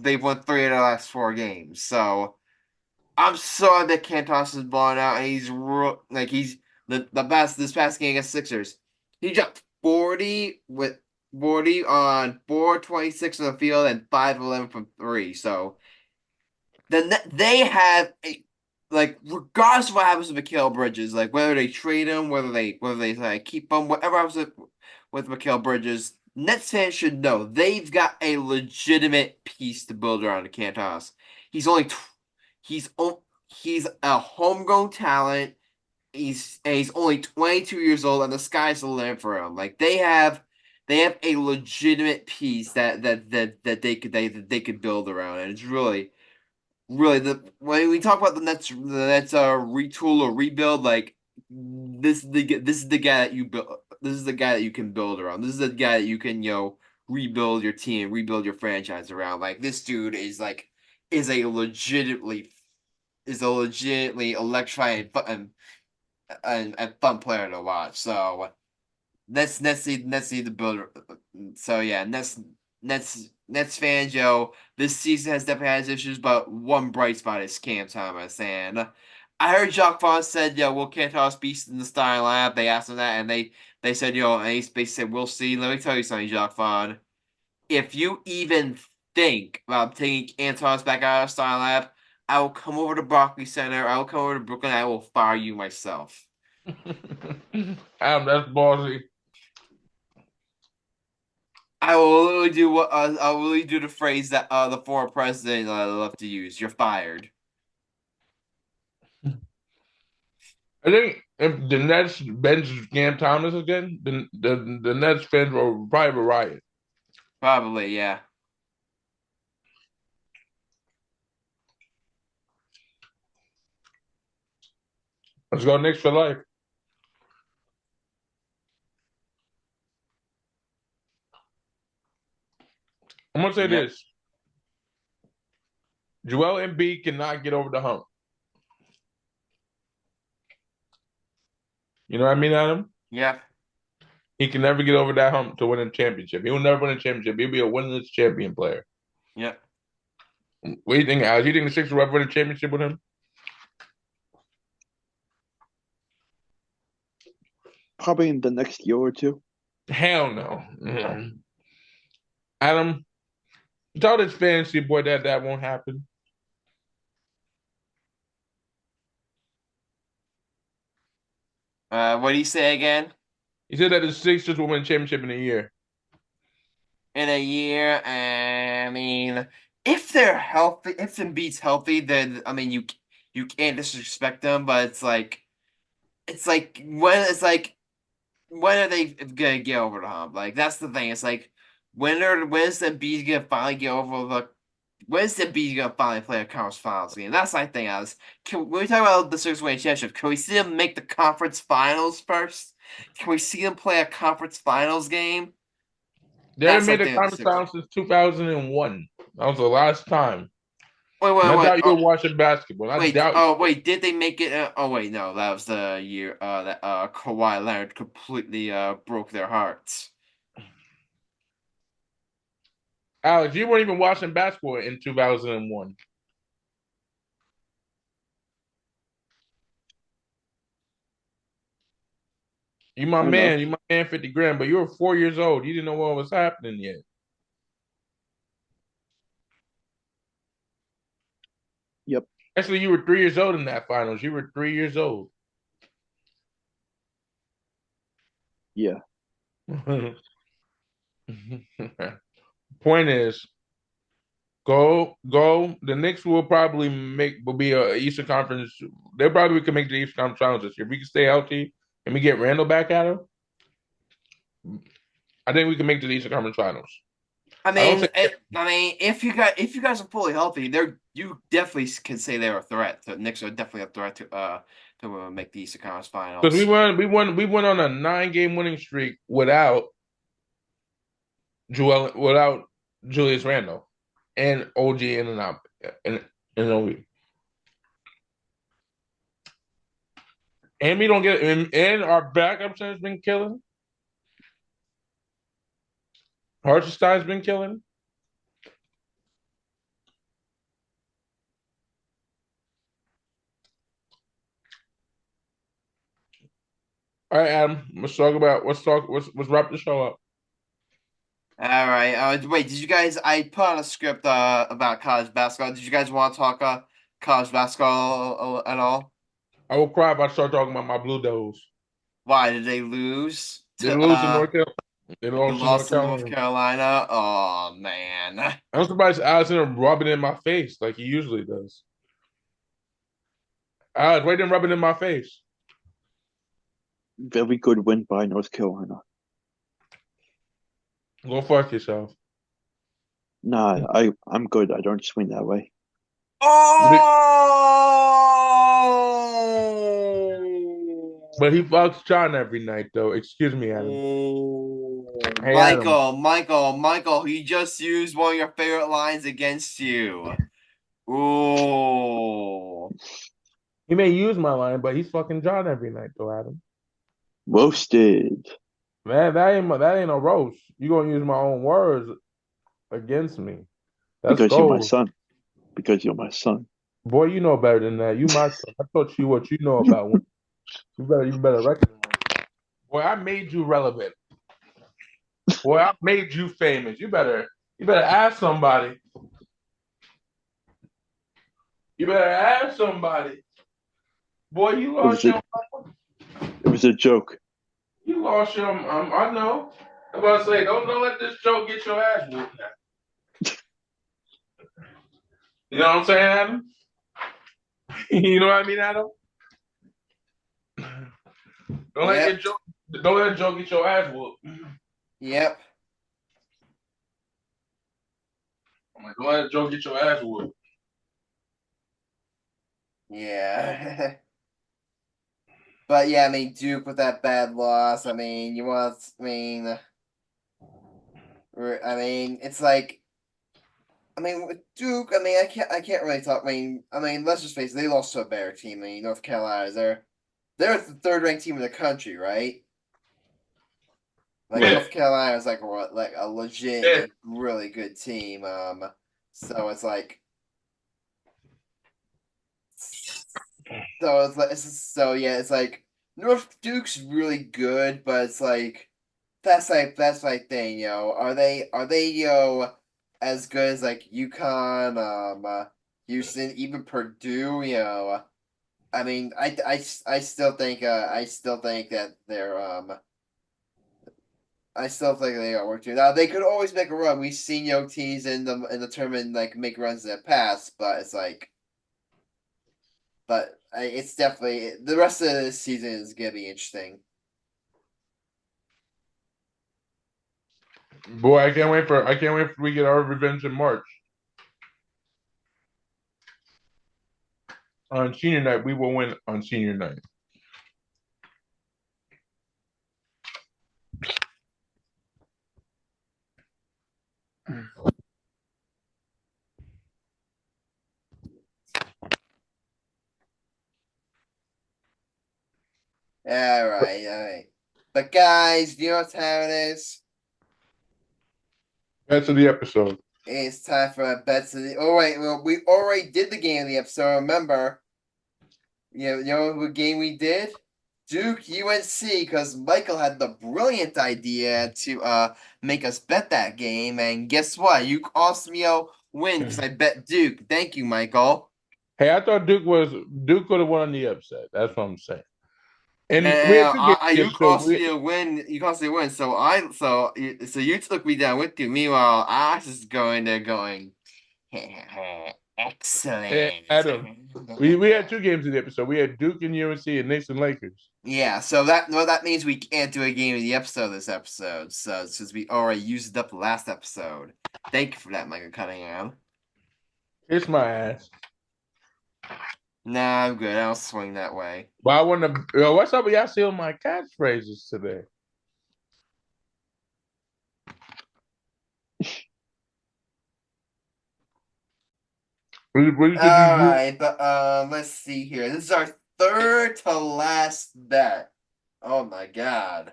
they've won 3 of their last 4 games. So I'm sorry that Cantos is blown out, and he's the best this past game against Sixers. He dropped 40 on 4-26 on the field and 5-11 from 3. So they have regardless of what happens to Mikal Bridges, like whether they trade him, whether they keep him, whatever happens with Mikal Bridges, Nets fans should know they've got a legitimate piece to build around Cantos. He's a homegrown talent. He's only 22 years old, and the sky's the limit for him. Like, they have a legitimate piece that they could build around, and it's really when we talk about the Nets retool or rebuild, like, this is the guy that you build. This is the guy that you can build around. This is the guy that you can rebuild your team, rebuild your franchise around. Like, this dude is a legitimately electrifying and fun player to watch. So Nets need to build. So yeah, Nets fans, this season has definitely had its issues, but one bright spot is Cam Thomas. And I heard Jacques Vaughn said, will Cam Thomas be in the starting lineup? They asked him that, and they said, and he basically said, we'll see. Let me tell you something, Jacques Vaughn. If you even think about taking Anton's back out of Star Lab, I will come over to Barclays Center. I will come over to Brooklyn. I will fire you myself. Adam, that's ballsy. I will literally do what I will literally do the phrase that the former president loved to use. You're fired. I think if the Nets bench Cam Thomas again, the Nets fans will probably riot. Probably, yeah. Let's go Knicks for life. I'm gonna say this. Joel Embiid cannot get over the hump. You know what I mean, Adam? Yeah. He can never get over that hump to win a championship. He will never win a championship. He'll be a winless champion player. Yeah. What do you think, Alex? You think the Sixers will ever win a championship with him? Probably in the next year or two. Hell no. Adam, tell this fantasy boy that won't happen. What do you say again? He said that the Sixers will win a championship in a year. In a year, I mean, if they're healthy, if Embiid's healthy, then I mean, you can't disrespect them. But when are they gonna get over the hump? Like that's the thing. It's like when's Embiid gonna finally get over the when's Embiid gonna finally play a conference finals game? That's my thing. When we talk about the Sixers winning championship, can we see them make the conference finals first? Can we see them play a conference finals game? They haven't made a conference finals since 2001. That was the last time. Wait. I doubt you were watching basketball. Did they make it? No, that was the year that Kawhi Leonard completely broke their hearts. Alex, you weren't even watching basketball in 2001. You my man 50 grand, but you were 4 years old. You didn't know what was happening yet. Yep. Actually, you were 3 years old in that finals. You were 3 years old. Yeah. Point is, go. The Knicks will be a Eastern Conference. They probably can make the Eastern Conference Finals this year. If we can stay healthy and we get Randall back at him, I think we can make the Eastern Conference Finals. I mean, if you guys are fully healthy, you definitely can say they're a threat. The Knicks are definitely a threat to make the Eastern Conference Finals. Because we went on a 9-game winning streak without Julius Randle and OG in and out and OG. And we don't get and our backup center's been killing. Hartenstein's been killing. All right, Adam. Let's wrap the show up. All right. Wait, did you guys? I put on a script about college basketball. Did you guys want to talk college basketball at all? I will cry if I start talking about my Blue Devils. Why did they lose? They lose to North Carolina. They lost to North Carolina. Oh man! I'm surprised Allison rubbing it in my face like he usually does. Alex, why didn't rub it in my face? Very good win by North Carolina. Go fuck yourself. Nah, I'm good. I don't swing that way. Oh! But he fucks John every night, though. Excuse me, Adam. Hey, Michael, he just used one of your favorite lines against you. Ooh. He may use my line, but he's fucking John every night, though, Adam. Roasted. Man, that ain't a roast. You gonna use my own words against me? That's because gold. You're my son. Because you're my son. Boy, you know better than that. You my son. I taught you what you know about women. You better recognize. Boy, I made you relevant. Boy, I made you famous. You better ask somebody You better ask somebody. Boy, you It lost was a, your. it was a joke. You lost your. I know. I'm about to say, don't let this joke get your ass whooped now. You know what I'm saying, Adam? You know what I mean, Adam? Don't let Yep. your joke. Don't let a joke get your ass whooped. Yep. I'm like, don't let a joke get your ass whooped. Yeah. But yeah, I mean, Duke with that bad loss. I mean, you want? I mean, it's like. I mean, with Duke. I mean, I can't really talk. I mean, let's just face it. They lost to a better team. I mean, North Carolina. They're the third ranked team in the country, right? Like Yeah. North Carolina is like what, like a legit, Yeah. like really good team. So it's like, it's like North Duke's really good, but it's like that's my thing, Are they as good as like UConn, Houston, even Purdue, I mean, I still think that I still think they got work to do. Now they could always make a run. We've seen teams in the tournament like make runs in the past, but it's like, it's definitely the rest of the season is gonna be interesting. Boy, I can't wait for we get our revenge in March. On senior night, we will win on senior night. All right. But guys, you know what time it is? That's of the episode. It's time for a bets of the. Oh wait, well we already did the game of the episode. Remember? You know what game we did? Duke UNC, because Michael had the brilliant idea to make us bet that game, and guess what? You cost me a win because I bet Duke. Thank you, Michael. Hey, I thought Duke could have won the upset. That's what I'm saying. And we had Yeah, two games in the you episode. cost me a win. You cost me a win. So you took me down with you. Meanwhile, I was just going. Excellent. Adam, we had two games in the episode. We had Duke and UNC and Knicks and Lakers. Yeah, so that means we can't do a game of the episode this episode. So since we already used up the last episode, thank you for that, Michael Cunningham. It's my ass. Nah, I'm good. I don't swing that way. But I want to. What's up with y'all stealing my catchphrases today? What you said All you right, but let's see here. This is our third to last bet. Oh my god.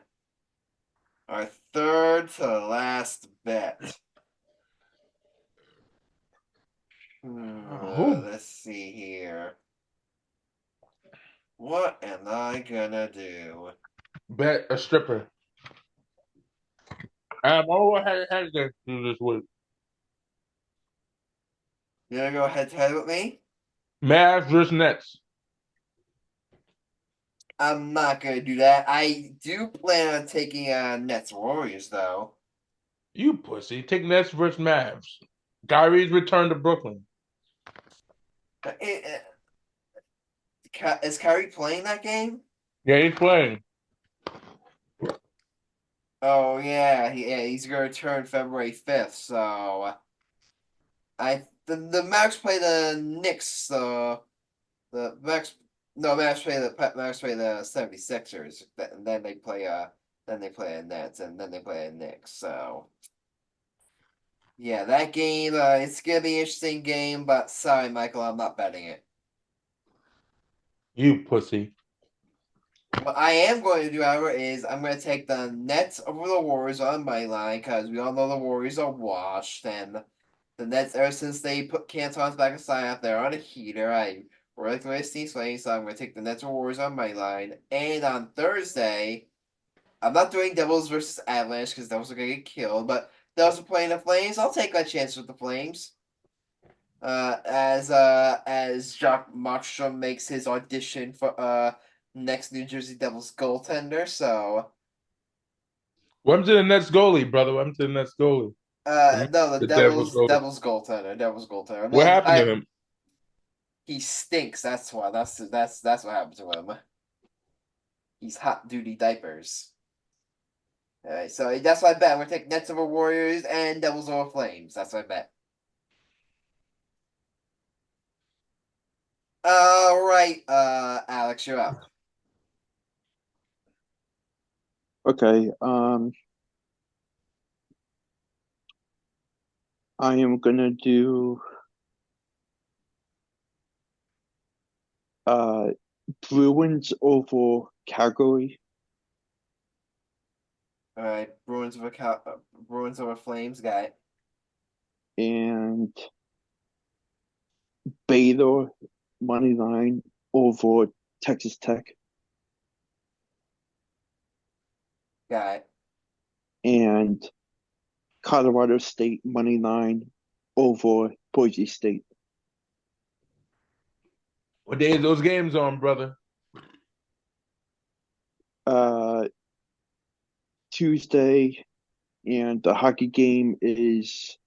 Our third to last bet. Let's see here. What am I gonna do? bet a stripper. I'm all had to do this week. You gonna go head to head with me? Mavs versus Nets. I'm not gonna do that. I do plan on taking Nets Warriors though. You pussy. Take Nets versus Mavs. Kyrie's return to Brooklyn. Is Kyrie playing that game? Yeah, he's playing. Oh yeah, he's gonna return February 5th. So the Mavericks play the Knicks. So the Mavericks play the 76ers. And then they play the Nets, and then they play the Knicks. So yeah, that game it's gonna be an interesting game. But sorry, Michael, I'm not betting it. You pussy. What I am going to do, however, is I'm going to take the Nets over the Warriors on my line because we all know the Warriors are washed, and the Nets, ever since they put Canton's back aside up there on a heater, I really like the way Steve's playing, so I'm going to take the Nets or Warriors on my line. And on Thursday, I'm not doing Devils versus Avalanche because Devils are going to get killed, but Devils are playing the Flames. I'll take my chance with the Flames. As Jacques Markstrom makes his audition for next New Jersey Devils goaltender. So Welcome to the Nets goalie, brother. Welcome to the Nets goalie. no, the The Devils goalie. Devils goaltender. Devils goaltender. What happened to him? He stinks. That's why. That's what happened to him. He's hot duty diapers. All right, so that's what I bet. We're taking Nets over Warriors and Devils over Flames. That's what I bet. All right, Alex, you're up. Okay. I am gonna do Bruins over Calgary. All right, Bruins over Flames, guy. And Baylor money line over Texas Tech. Guy. And Colorado State money line over Boise State. What day is those games on, brother? Tuesday, and the hockey game is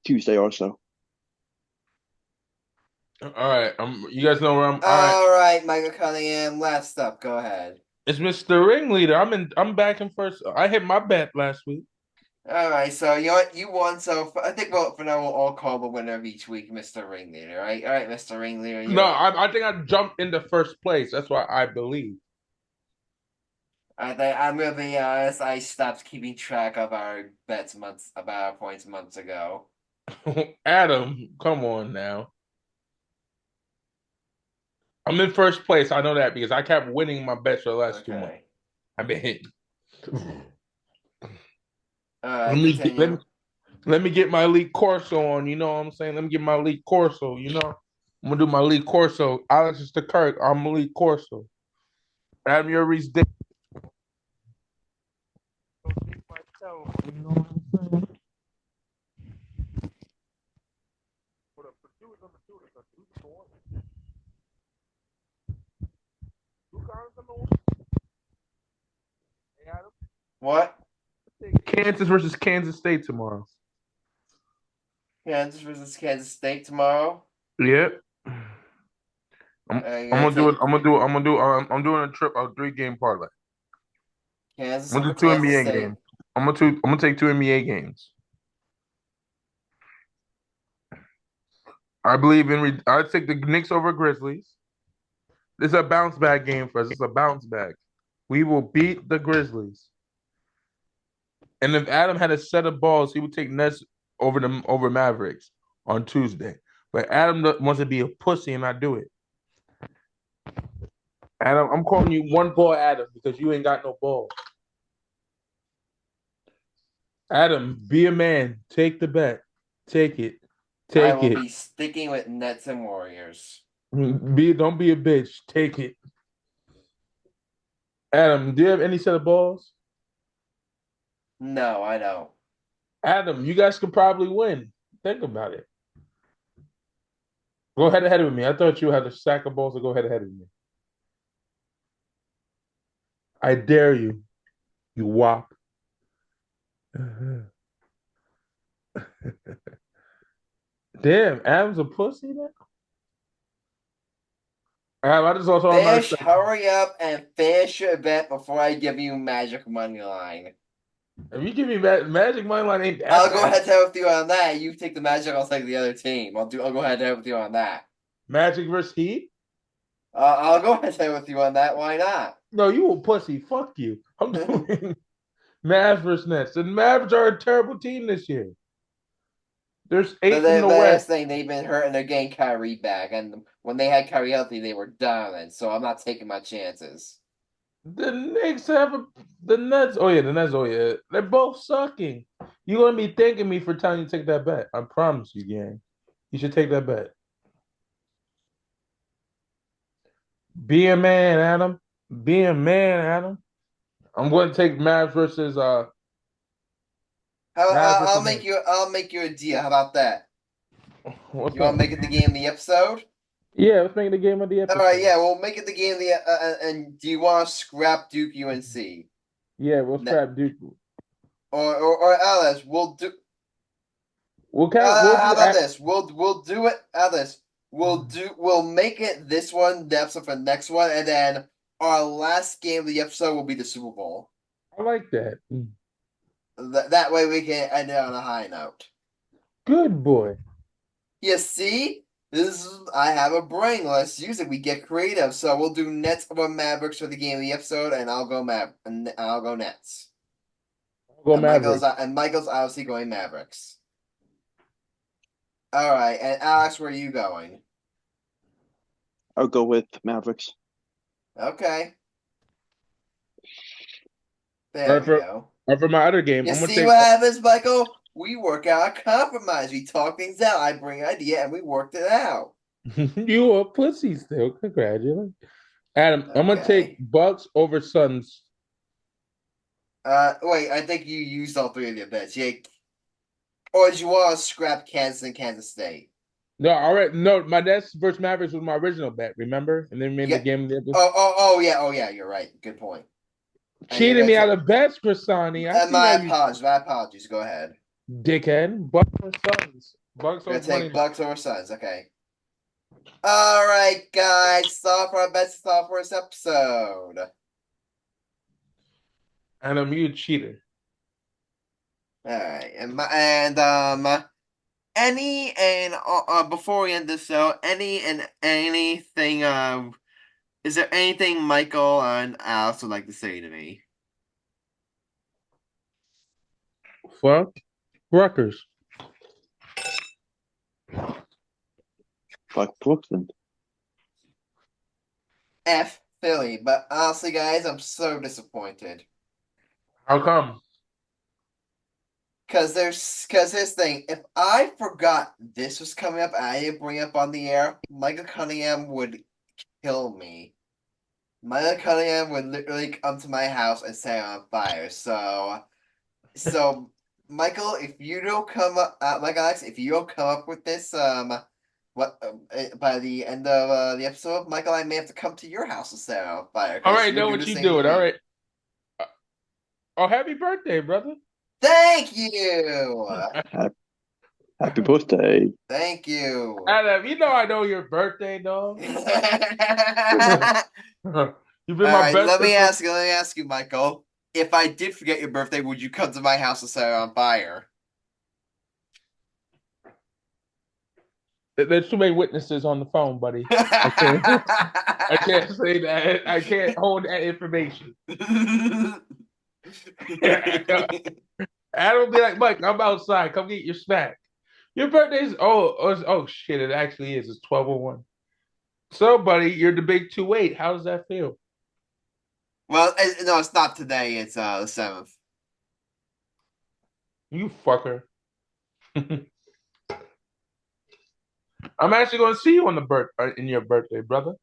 Tuesday also. All right, you guys know where I'm. All right, Michael Cunningham. Last up, go ahead. It's Mr. Ringleader. I'm back in first. I hit my bet last week. All right, so you know what? You won, so I think for now we'll all call the winner of each week Mr. Ringleader, right? All right, Mr. Ringleader. No, I think I jumped into first place. That's what I believe. I'm gonna be honest. I stopped keeping track of our bets about our points months ago. Adam, come on now. I'm in first place. I know that because I kept winning my bets for the last 2 months. I've been hitting. Let me get my Elite Corso on. You know what I'm saying? Let me get my Elite Corso. You know, I'm gonna do my Elite Corso. Alex is the Kirk. I'm Elite Corso. Adam, you're Reese Dick. You know what I'm saying? What? Kansas versus Kansas State tomorrow. Kansas versus Kansas State tomorrow. Yep. I'm doing a 3-game parlay. Kansas I'm gonna do 2 NBA games. I'm gonna take 2 NBA games. I take the Knicks over Grizzlies. This is a bounce back game for us. It's a bounce back. We will beat the Grizzlies. And if Adam had a set of balls, he would take Nets over Mavericks on Tuesday. But Adam wants to be a pussy and not do it. Adam, I'm calling you one ball Adam because you ain't got no ball. Adam, be a man. Take the bet. Take it. I will be sticking with Nets and Warriors. Don't be a bitch. Take it. Adam, do you have any set of balls? No, I don't. Adam, you guys could probably win. Think about it. Go ahead with me. I thought you had a stack of balls to go ahead with me. I dare you. You wop. Damn, Adam's a pussy now? I just also Fish, hurry up and finish your bet before I give you Magic money line. If you give me Magic money line, ain't that I'll go head to head with you on that. You take the Magic, I'll take the other team. I'll go head to head with you on that. Magic versus Heat? I'll go head to head with you on that. Why not? No, you a pussy. Fuck you. I'm doing Mavs versus Nets. The Mavs are a terrible team this year. There's 8 in the West. Thing, they've been hurt and they're getting Kyrie back. And when they had Kyrie healthy, they were dominant. So I'm not taking my chances. The Knicks the Nets. Oh yeah, the Nets. Oh yeah, they're both sucking. You're gonna be thanking me for telling you to take that bet. I promise you, gang. You should take that bet. Be a man, Adam. Be a man, Adam. I'm going to take Mavs versus I'll make you a deal. How about that? What's You want up? to make it the game of the episode? Yeah, let's make the game of the episode. All right, yeah, we'll make it the game of the. And do you want to scrap Duke UNC? Yeah, we'll scrap Duke. Or Alice, we'll do. We'll do How about this? We'll do it. Alice, we'll make it this one the episode for the next one, and then our last game of the episode will be the Super Bowl. I like that. That way we can end it on a high note. Good boy. You see, I have a brain. Let's use it. We get creative. So we'll do Nets over Mavericks for the game of the episode, and I'll go I'll go Nets. I'll go Mavericks. Michael's obviously going Mavericks. All right, and Alex, where are you going? I'll go with Mavericks. Okay. There we go. Or for my other game, You see what happens, Michael? We work out a compromise. We talk things out. I bring an idea, and we worked it out. You a pussy still. Congratulations. Adam, I'm going to take Bucks over Suns. Wait, I think you used all three of your bets. Yeah. Or did you want to scrap Kansas and Kansas State? No, all right. No, my Nets versus Mavericks was my original bet, remember? And then we made the game of the episode. Oh, yeah, you're right. Good point. Cheating me out of bets, Grassani. My apologies. Go ahead. Dickhead. Bucks or Suns? Bucks over Suns. Okay. All right, guys. Stop for our bets. Stop for this episode. Adam, you a cheater. All right, before we end this show, anything is there anything Michael and Alice would like to say to me? Fuck Rutgers. Fuck Brooklyn. F Philly, but honestly, guys, I'm so disappointed. How come? Because this thing, if I forgot this was coming up and I didn't bring it up on the air, Michael Cunningham would kill me. Michael Cunningham would literally come to my house and set it on fire. So Michael, if you don't come up, Alex, if you don't come up with this, by the end of the episode, Michael, I may have to come to your house and set it on fire. All right, know what you doing. All right. Oh, happy birthday, brother. Thank you. Happy birthday. Thank you. Adam, you know I know your birthday, dog. You've been my best. Let me ask you, Michael. If I did forget your birthday, would you come to my house and set it on fire? There's too many witnesses on the phone, buddy. I can't say that. I can't hold that information. Adam will be like, Mike, I'm outside. Come get your snack. Your birthday's oh shit, it actually is. It's 12:01. So, buddy, you're the big 2-8. How does that feel? Well, no, it's not today. It's the 7th. You fucker. I'm actually going to see you on in your birthday, brother.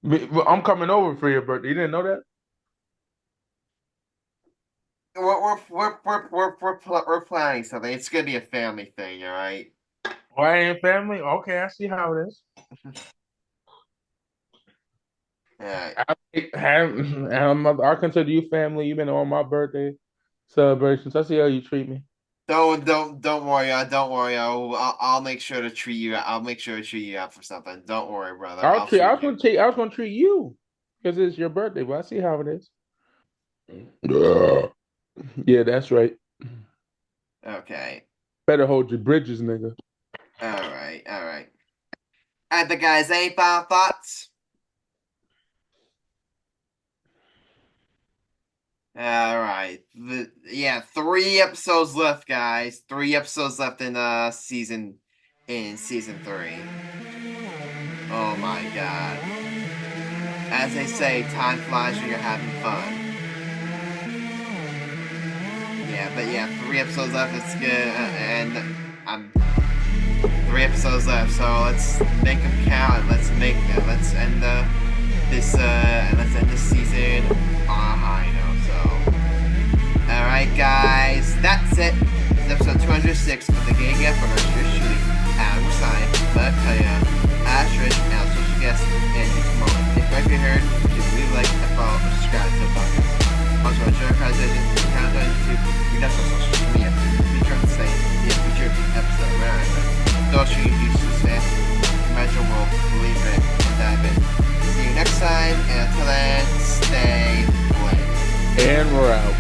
I'm coming over for your birthday. You didn't know that? We're planning something. It's gonna be a family thing, all right? Why ain't family? Okay, I see how it is. Yeah. I consider you family. You've been on my birthday celebrations. I see how you treat me. Don't worry. Don't worry. I'll make sure to treat you. I'll make sure to treat you out for something. Don't worry, brother. I was going to treat you because it's your birthday. But I see how it is. Yeah, that's right. Okay. Better hold your bridges, nigga. All right. And the guys, any final thoughts? All right. 3 episodes left, guys. 3 episodes left in season 3. Oh my god. As they say, time flies when you're having fun. But 3 episodes left. It's good, and 3 episodes left. So let's make them count. Let's end this season on a high note. So, all right, guys, that's it. This is episode 6 of the Gay Gap for yours truly, Adam Grassani, Marcellus, Astrid, and our social guest, Andrew Timoni. If you like what you heard, please leave a like and follow or subscribe to the podcast. Also, enjoy our conversation, comment on YouTube, read us on social media, feature on the site, the featured episode around it. Those who use to say, imagine we'll believe it and dive in. See you next time, and until then, stay blessed. And we're out.